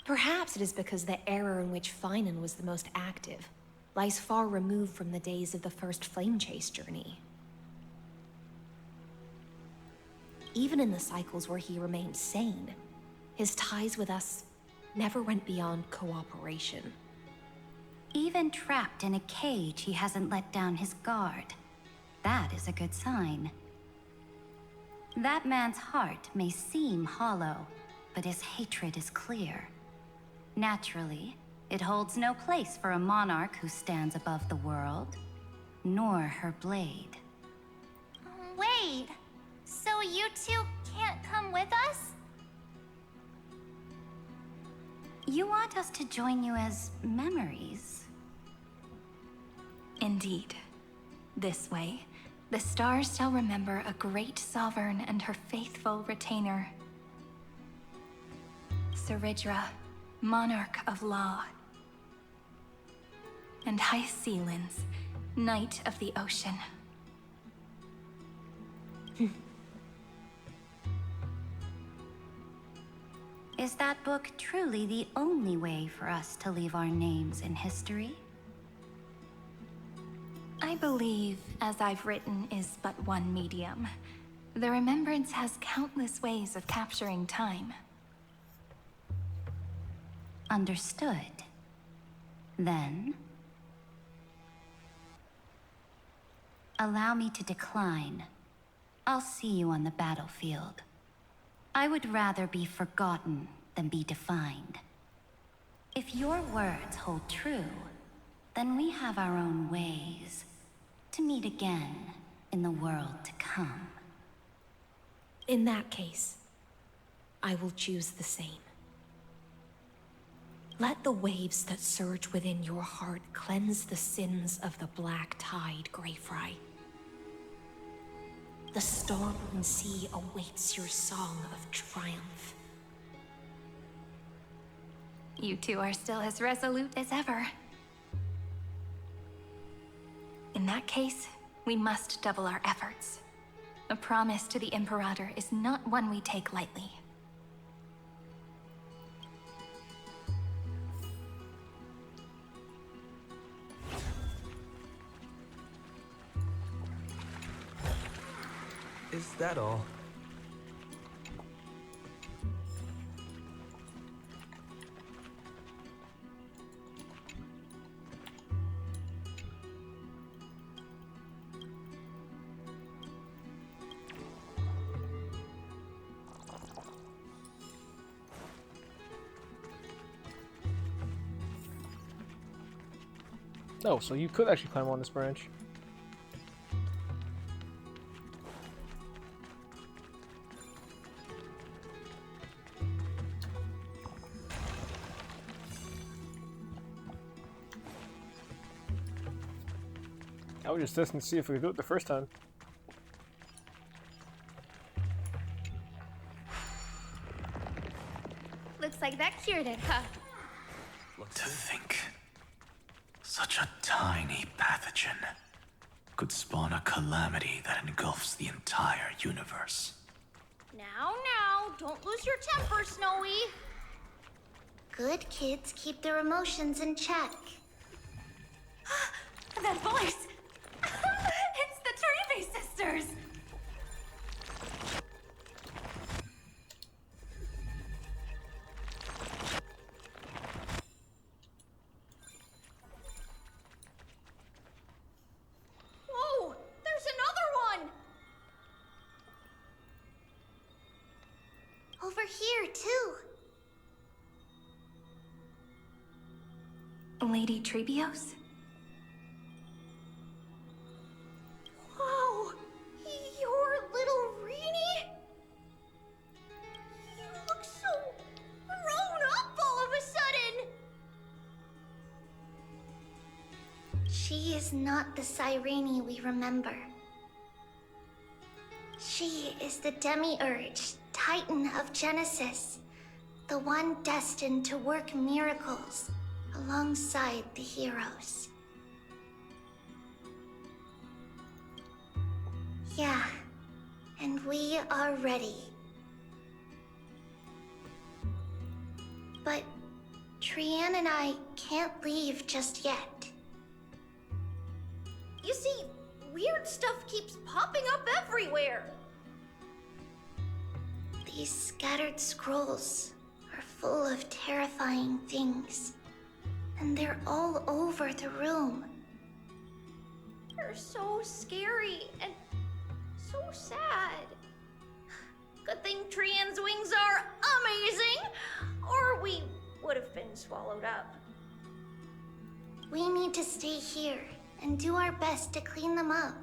S17: Perhaps it is because the era in which Finan was the most active lies far removed from the days of the first Flame Chase journey. Even in the cycles where he remained sane, his ties with us never went beyond cooperation.
S9: Even trapped in a cage, he hasn't let down his guard. That is a good sign. That man's heart may seem hollow, but his hatred is clear. Naturally, it holds no place for a monarch who stands above the world, nor her blade. Wait, so you two can't come with us? You want us to join you as memories?
S8: Indeed. This way, the stars shall remember a great sovereign and her faithful retainer. Seridra, monarch of law. And Hycelins, knight of the ocean.
S9: Is that book truly the only way for us to leave our names in history?
S8: I believe, as I've written, is but one medium. The remembrance has countless ways of capturing time.
S9: Understood. Then, allow me to decline. I'll see you on the battlefield. I would rather be forgotten than be defined. If your words hold true, then we have our own ways to meet again in the world to come.
S17: In that case, I will choose the same. Let the waves that surge within your heart cleanse the sins of the black tide, Greyfry. The storm sea awaits your song of triumph.
S8: You two are still as resolute as ever. In that case, we must double our efforts. A promise to the Imperator is not one we take lightly.
S11: Is that all?
S1: Oh, so you could actually climb on this branch. I was just testing to see if we could do it the first time.
S15: Looks like that cured it, huh?
S2: To think, such a tiny pathogen could spawn a calamity that engulfs the entire universe.
S15: Now, don't lose your temper, Snowy.
S16: Good kids keep their emotions in check.
S8: That voice! It's the Trevi sisters!
S15: Whoa! There's another one!
S16: Over here, too.
S8: Lady Trebios?
S15: Wow! You're little Reenie? You look so grown up all of a sudden!
S16: She is not the Cyrene we remember. She is the Demiurge, Titan of Genesis, the one destined to work miracles alongside the heroes. Yeah, and we are ready. But Trian and I can't leave just yet.
S15: You see, weird stuff keeps popping up everywhere.
S16: These scattered scrolls are full of terrifying things, and they're all over the room.
S15: They're so scary and so sad. Good thing Trian's wings are amazing, or we would have been swallowed up.
S16: We need to stay here and do our best to clean them up.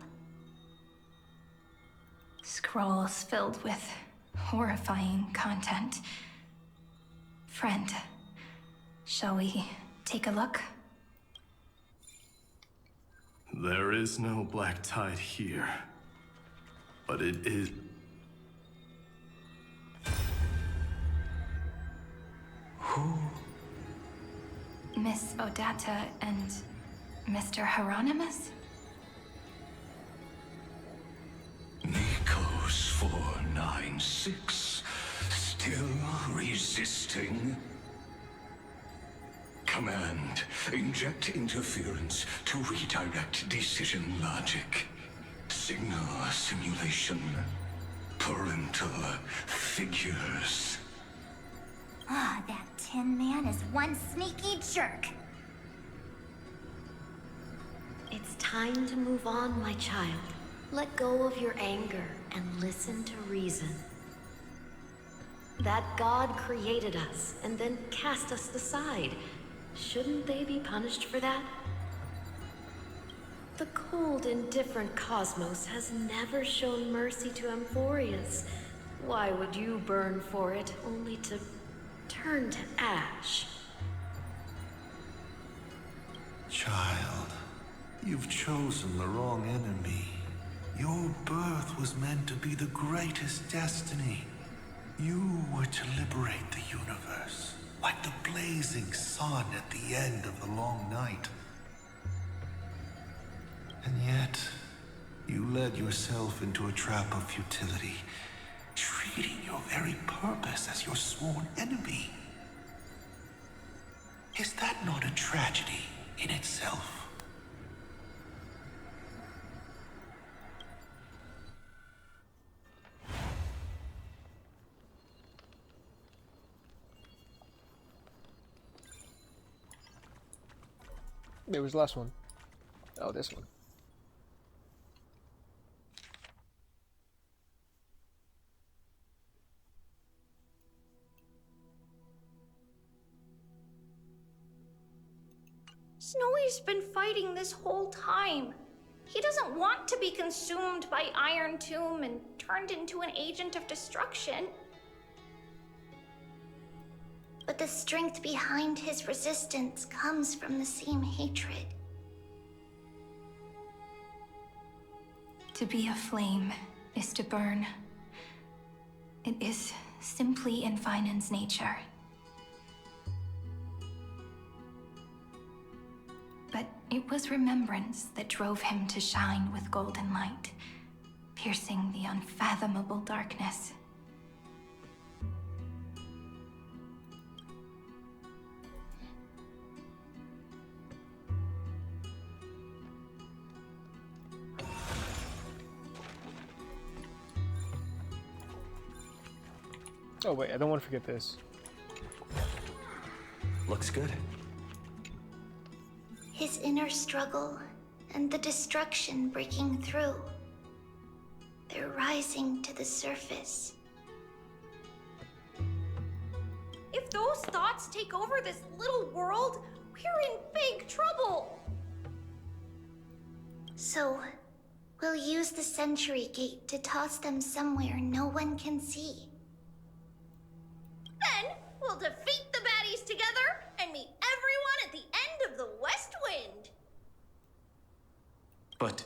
S8: Scrolls filled with horrifying content. Friend, shall we take a look?
S12: There is no black tide here, but it is...
S10: Who?
S8: Miss Odata and Mr. Hieronymus?
S3: Nikos 496, still resisting? Command, inject interference to redirect decision logic. Signal simulation. Parental figures.
S16: Ah, that Tin Man is one sneaky jerk.
S17: It's time to move on, my child. Let go of your anger and listen to reason. That God created us and then cast us aside. Shouldn't they be punished for that? The cold, indifferent cosmos has never shown mercy to Amphorius. Why would you burn for it, only to turn to ash?
S18: Child, you've chosen the wrong enemy. Your birth was meant to be the greatest destiny. You were to liberate the universe, like the blazing sun at the end of the long night. And yet, led yourself into a trap of futility, treating your very purpose as your sworn enemy. Is that not a tragedy in itself?
S1: There was the last one. Oh, this one.
S15: Snowy's been fighting this whole time. He doesn't want to be consumed by Iron Tomb and turned into an agent of destruction.
S16: But the strength behind his resistance comes from the same hatred.
S8: To be a flame is to burn. It is simply in Vinen's nature. But it was remembrance that drove him to shine with golden light, piercing the unfathomable darkness.
S1: Oh wait, I don't want to forget this.
S11: Looks good.
S16: His inner struggle and the destruction breaking through. They're rising to the surface.
S15: If those thoughts take over this little world, we're in big trouble.
S16: So, we'll use the Century Gate to toss them somewhere no one can see.
S15: Then we'll defeat the baddies together and meet everyone at the end of the West Wind.
S10: But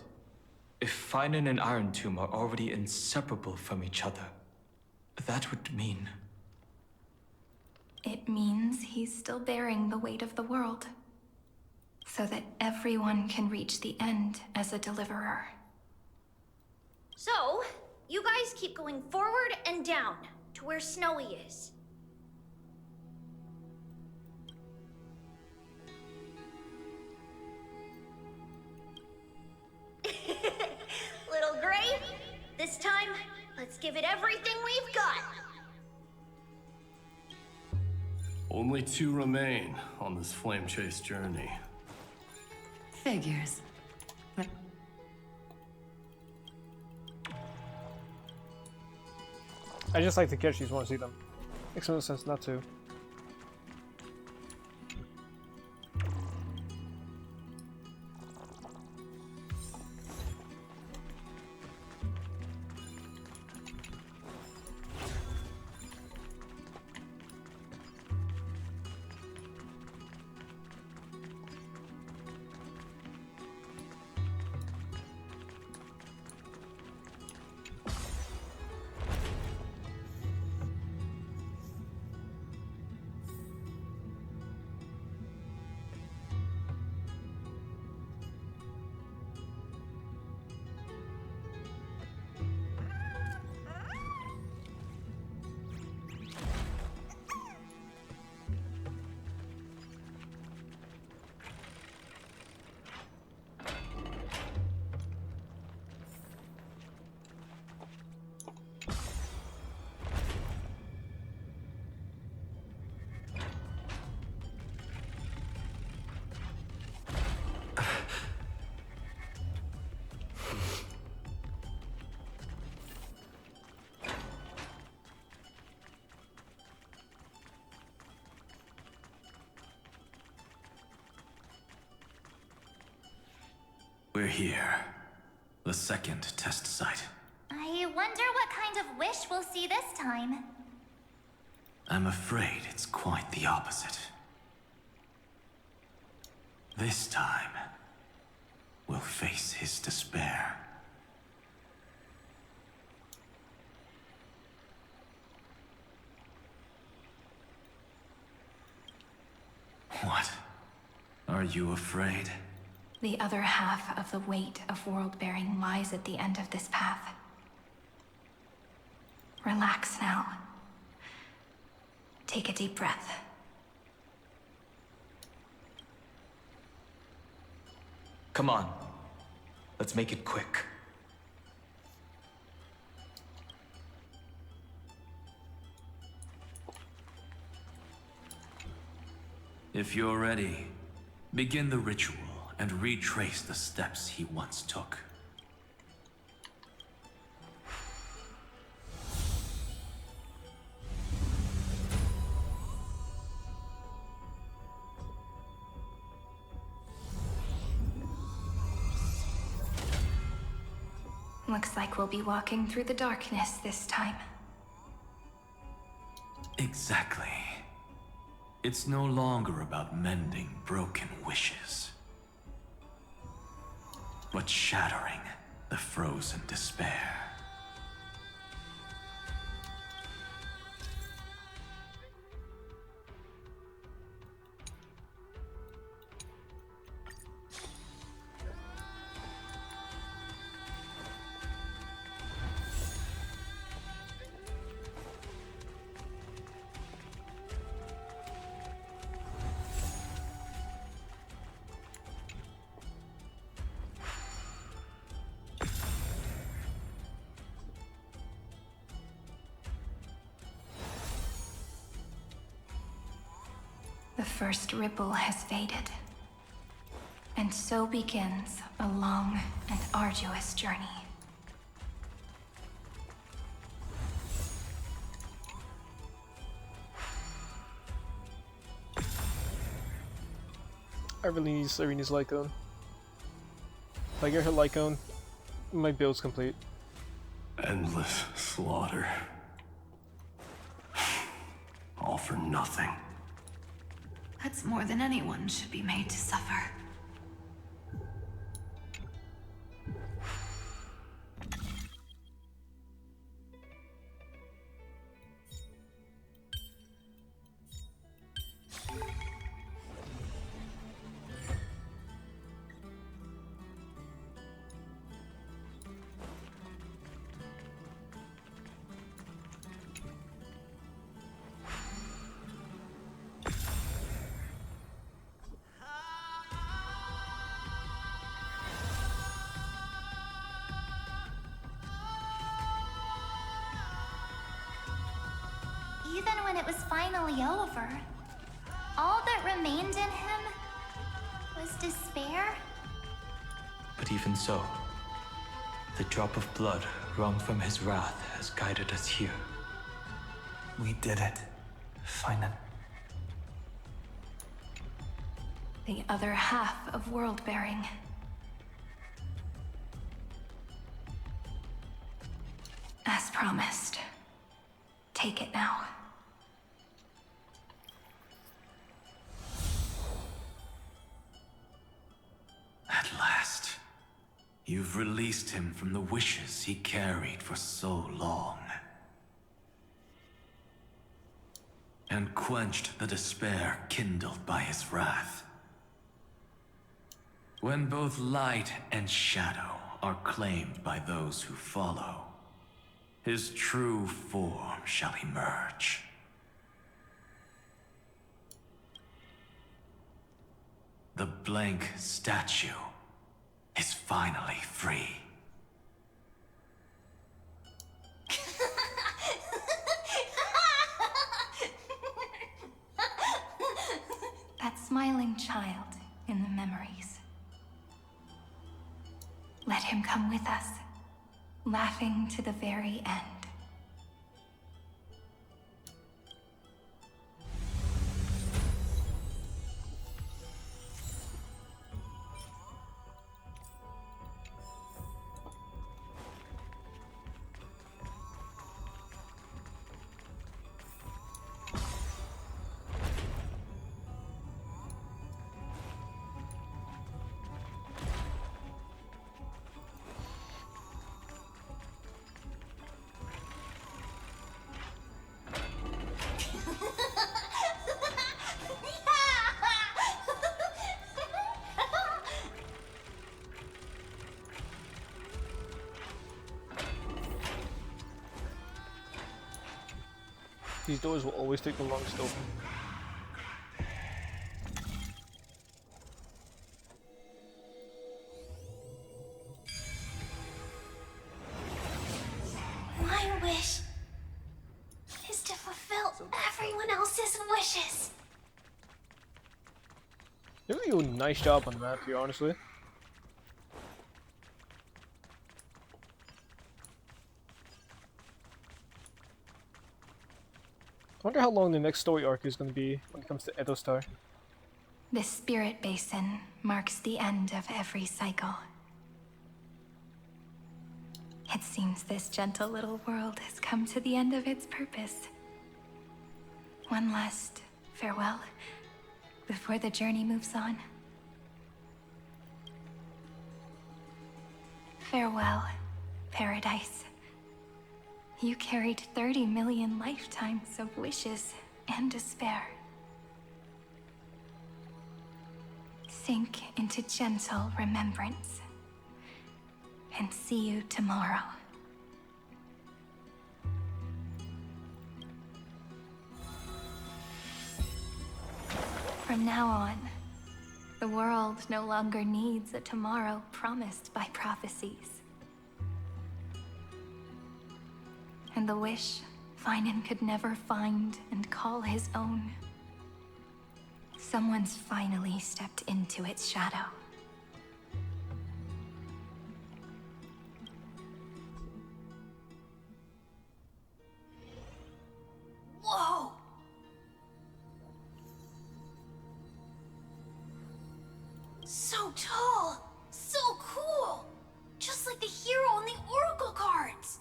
S10: if Vinen and Iron Tomb are already inseparable from each other, that would mean...
S8: It means he's still bearing the weight of the world, so that everyone can reach the end as a deliverer.
S15: So, you guys keep going forward and down to where Snowy is. Little Gray, this time, let's give it everything we've got.
S12: Only 2 remain on this flame chase journey.
S13: Figures.
S1: I just like to catch these when I see them. Makes no sense not to.
S2: We're here. The second test site.
S16: I wonder what kind of wish we'll see this time.
S2: I'm afraid it's quite the opposite. This time, we'll face his despair. What? Are you afraid?
S8: The other half of the weight of world-bearing lies at the end of this path. Relax now. Take a deep breath.
S10: Come on. Let's make it quick.
S2: If you're ready, begin the ritual and retrace the steps he once took.
S8: Looks like we'll be walking through the darkness this time.
S2: Exactly. It's no longer about mending broken wishes, but shattering the frozen despair.
S8: The first ripple has faded. And so begins a long and arduous journey.
S1: I really need Serena's Lycone. If I get her Lycone, my build's complete.
S12: Endless slaughter. All for nothing.
S13: That's more than anyone should be made to suffer.
S16: Even when it was finally over, all that remained in him was despair.
S10: But even so, the drop of blood wrung from his wrath has guided us here.
S19: We did it. Finally.
S8: The other half of world-bearing. As promised. Take it now.
S2: At last, you've released him from the wishes he carried for so long. And quenched the despair kindled by his wrath. When both light and shadow are claimed by those who follow, his true form shall emerge. The blank statue is finally free.
S8: That smiling child in the memories. Let him come with us, laughing to the very end.
S1: These doors will always take the longest to open.
S16: My wish is to fulfill everyone else's wishes.
S1: They really do a nice job on the map here, honestly. I wonder how long the next story arc is going to be when it comes to Edo Star.
S8: This spirit basin marks the end of every cycle. It seems this gentle little world has come to the end of its purpose. One last farewell before the journey moves on. Farewell, Paradise. You carried 30 million lifetimes of wishes and despair. Sink into gentle remembrance. And see you tomorrow. From now on, the world no longer needs a tomorrow promised by prophecies. And the wish Finan could never find and call his own. Someone's finally stepped into its shadow.
S16: Whoa! So tall! So cool! Just like the hero on the Oracle cards!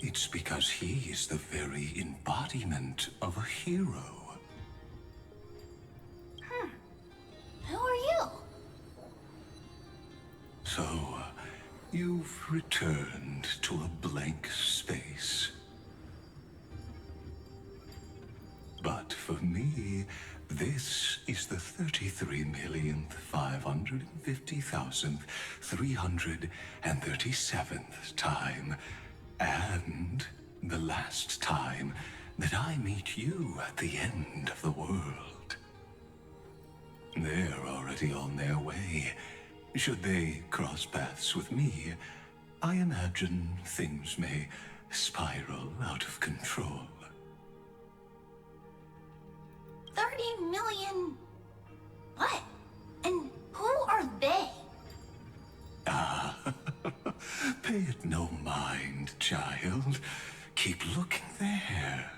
S3: It's because he is the very embodiment of a hero.
S16: Who are you?
S3: So, you've returned to a blank space. But for me, this is the 33,550,337th time, and the last time that I meet you at the end of the world. They're already on their way. Should they cross paths with me, I imagine things may spiral out of control.
S16: 30 million... What? And who are they?
S3: Pay it no mind, child. Keep looking there.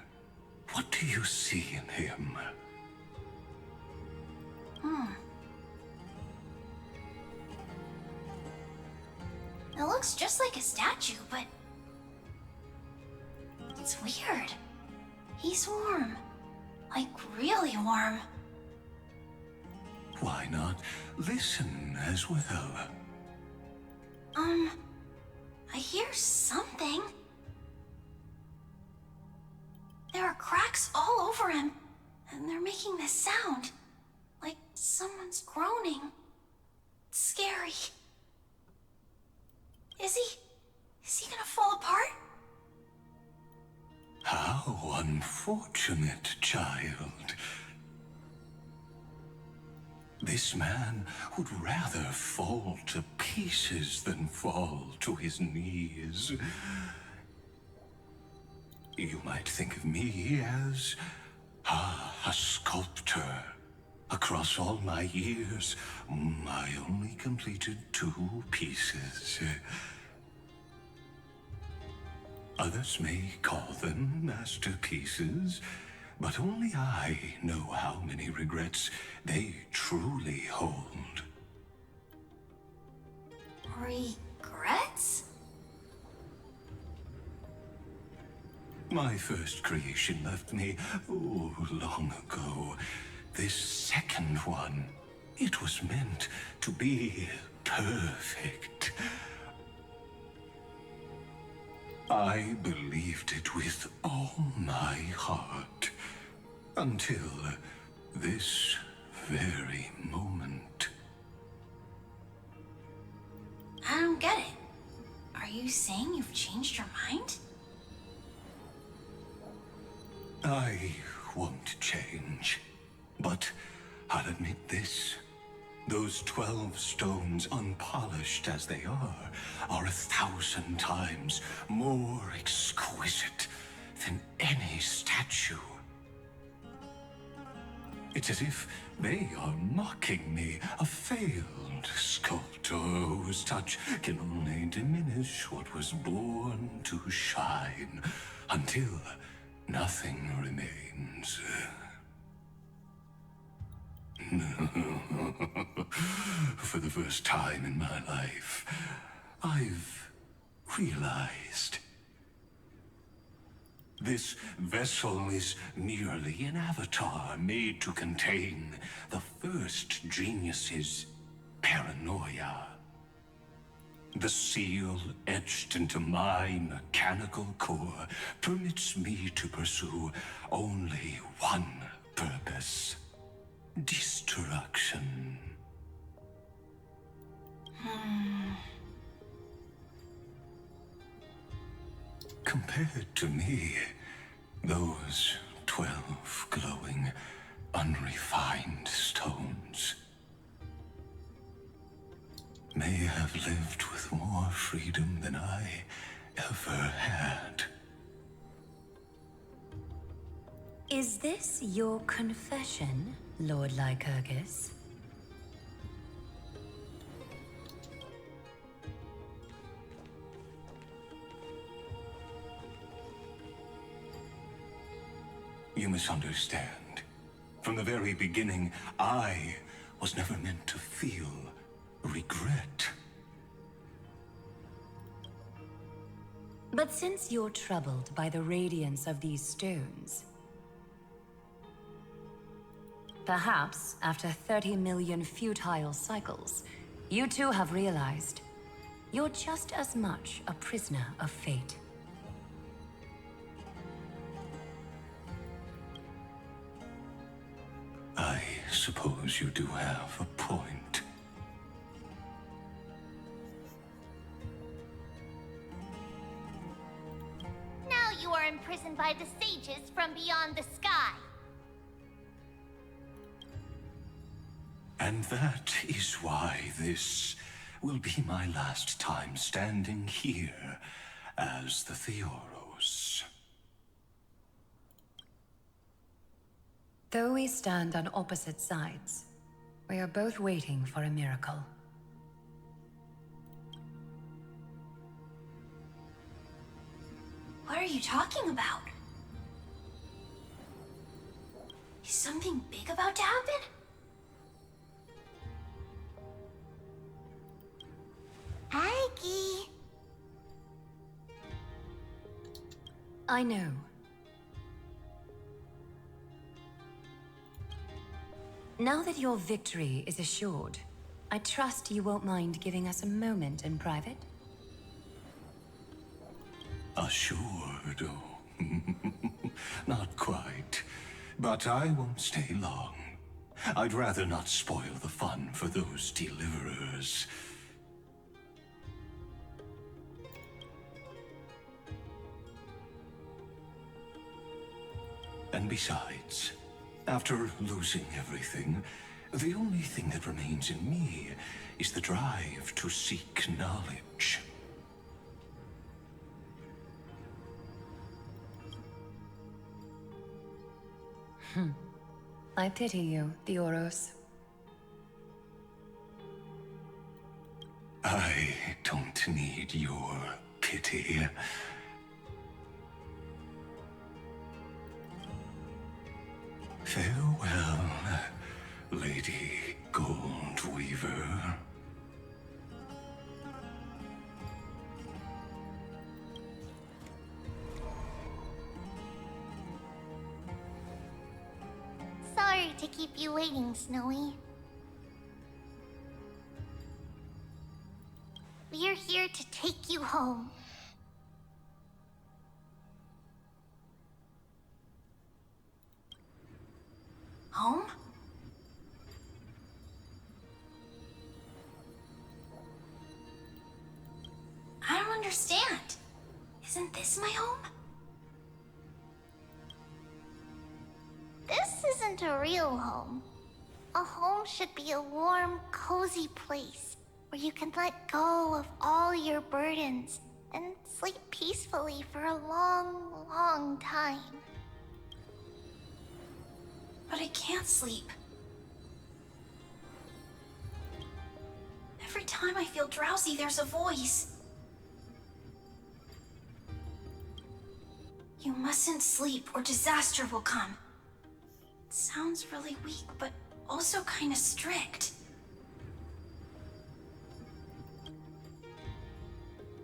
S3: What do you see in him?
S16: It looks just like a statue, but... It's weird. He's warm. Like, really warm.
S3: Why not listen as well?
S16: I hear something. There are cracks all over him, and they're making this sound. Like someone's groaning. It's scary. Is he gonna fall apart?
S3: How unfortunate, child. This man would rather fall to pieces than fall to his knees. You might think of me as a sculptor. Across all my years, I only completed 2 pieces. Others may call them masterpieces, but only I know how many regrets they truly hold.
S16: Regrets?
S3: My first creation left me, long ago. This second one, it was meant to be perfect. I believed it with all my heart, until this very moment.
S16: I don't get it.
S8: you saying you've changed your mind?
S3: I won't change. But I'll admit this. Those 12 stones, unpolished as they are 1,000 times more exquisite than any statue. It's as if they are mocking me, a failed sculptor whose touch can only diminish what was born to shine, until nothing remains. For the first time in my life, I've realized this vessel is merely an avatar made to contain the first genius's paranoia. The seal etched into my mechanical core permits me to pursue only one purpose: destruction. Compared to me, those 12 glowing, unrefined stones may have lived with more freedom than I ever had.
S20: Is this your confession, Lord Lycurgus?
S3: You misunderstand. From the very beginning, I was never meant to feel regret.
S20: But since you're troubled by the radiance of these stones, perhaps after 30 million futile cycles, you too have realized you're just as much a prisoner of fate.
S3: I suppose you do have a point.
S16: Now you are imprisoned by the sages from beyond the sky.
S3: And that is why this will be my last time standing here as the Theoros.
S20: Though we stand on opposite sides, we are both waiting for a miracle.
S8: What are you talking about? Is something big about to happen?
S16: Aggie.
S20: I know. Now that your victory is assured, I trust you won't mind giving us a moment in private?
S3: Assured? Oh. Not quite. But I won't stay long. I'd rather not spoil the fun for those deliverers. And besides, after losing everything, the only thing that remains in me is the drive to seek knowledge.
S20: I pity you, Theoros.
S3: I don't need your pity. Farewell, Lady Goldweaver.
S16: Sorry to keep you waiting, Snowy. We're here to take you home.
S8: Home? I don't
S16: understand. Isn't this my home? This isn't a real home. A home should be a warm, cozy place where you can let go of all your burdens and sleep peacefully for a long, long time. But I can't sleep. Every time I feel drowsy, there's a voice. You mustn't sleep or disaster will come. It sounds really weak, but also kind of strict.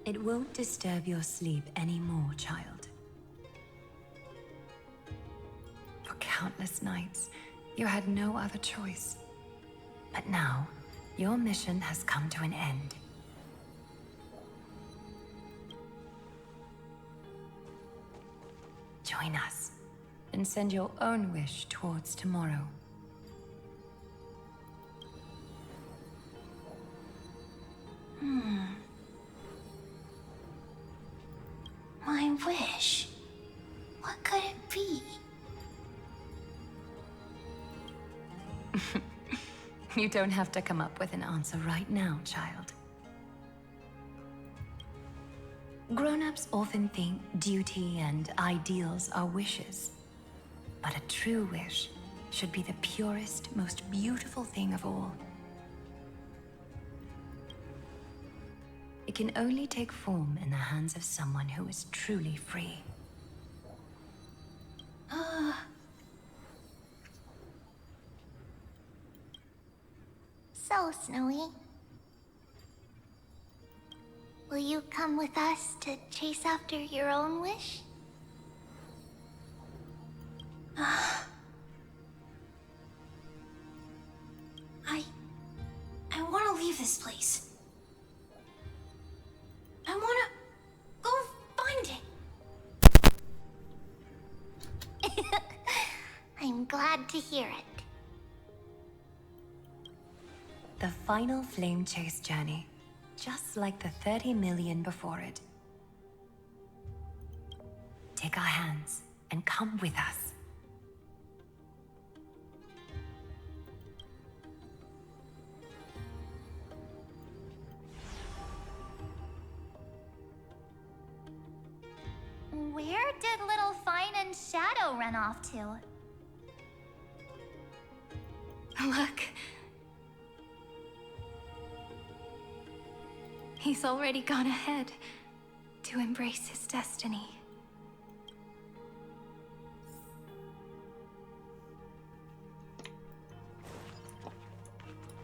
S20: It won't disturb your sleep anymore, child. For countless nights, you had no other choice. But now, your mission has come to an end. Join us, and send your own wish towards tomorrow.
S16: My wish? What could it be?
S20: You don't have to come up with an answer right now, child. Grown-ups often think duty and ideals are wishes. But a true wish should be the purest, most beautiful thing of all. It can only take form in the hands of someone who is truly free.
S16: So, Snowy, will you come with us to chase after your own wish? I want to leave this place. I want to go find it. I'm glad to hear it.
S20: The final flame chase journey, just like the 30 million before it. Take our hands and come with us.
S16: Where did little Fine and Shadow run off to?
S8: Look. He's already gone ahead to embrace his destiny.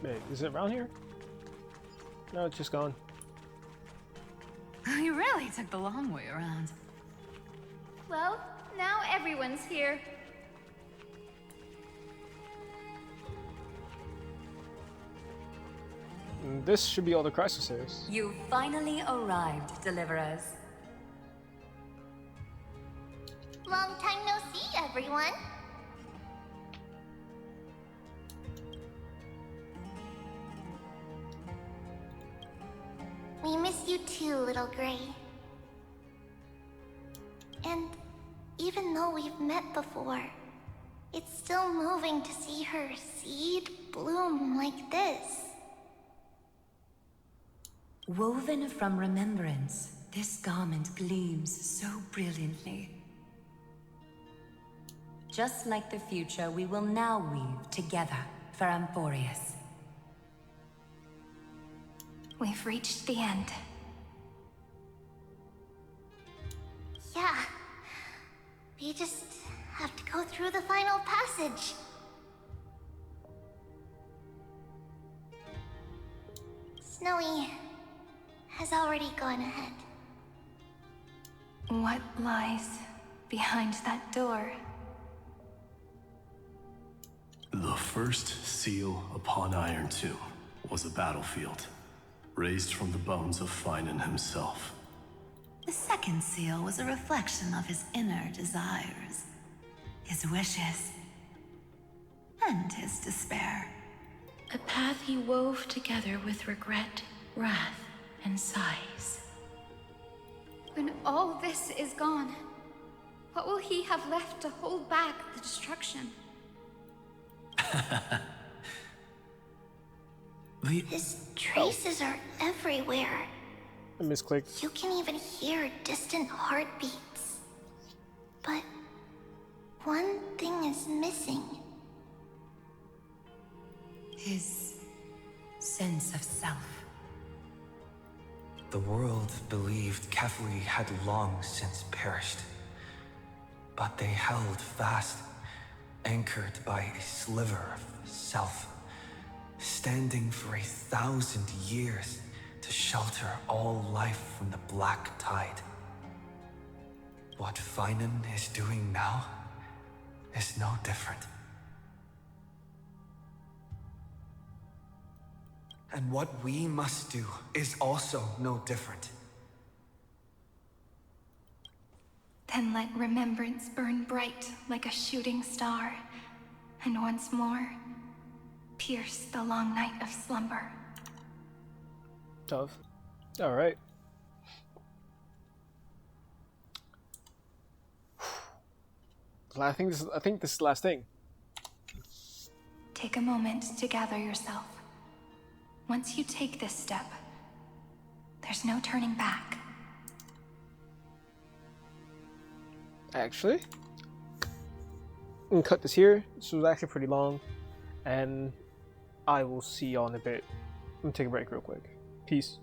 S1: Wait, is it around here? No, it's just gone.
S13: You really took the long way around.
S15: Well, now everyone's here.
S1: This should be all the Chrysos Hiers.
S20: You finally arrived, Deliverers.
S16: Long time no see, everyone. We miss you too, Little Gray. And even though we've met before, it's still moving to see her seed bloom like this.
S20: Woven from remembrance, this garment gleams so brilliantly. Just like the future, we will now weave together for Amphorius.
S8: We've reached the end.
S16: Yeah. We just have to go through the final passage. Snowy has already gone ahead.
S8: What lies behind that door?
S12: The first seal upon Iron Tomb was a battlefield, raised from the bones of Finan himself.
S13: The second seal was a reflection of his inner desires, his wishes, and his despair.
S8: A path he wove together with regret, wrath, and sighs. When all this is gone, what will he have left to hold back the destruction?
S16: His traces are everywhere.
S1: I misclicked.
S16: You can even hear distant heartbeats. But one thing is missing.
S20: His sense of self. The world believed Kefri had long since perished. But they held fast, anchored by a sliver of self, standing for 1,000 years to shelter all life from the black tide. What Finan is doing now is no different. And what we must do is also no different.
S8: Then let remembrance burn bright like a shooting star, and once more, pierce the long night of slumber.
S1: Tough. Alright. I think this is the last thing.
S8: Take a moment to gather yourself. Once you take this step, there's no turning back.
S1: Actually, I'm gonna cut this here. This was actually pretty long, and I will see y'all in a bit. I'm gonna take a break real quick. Peace.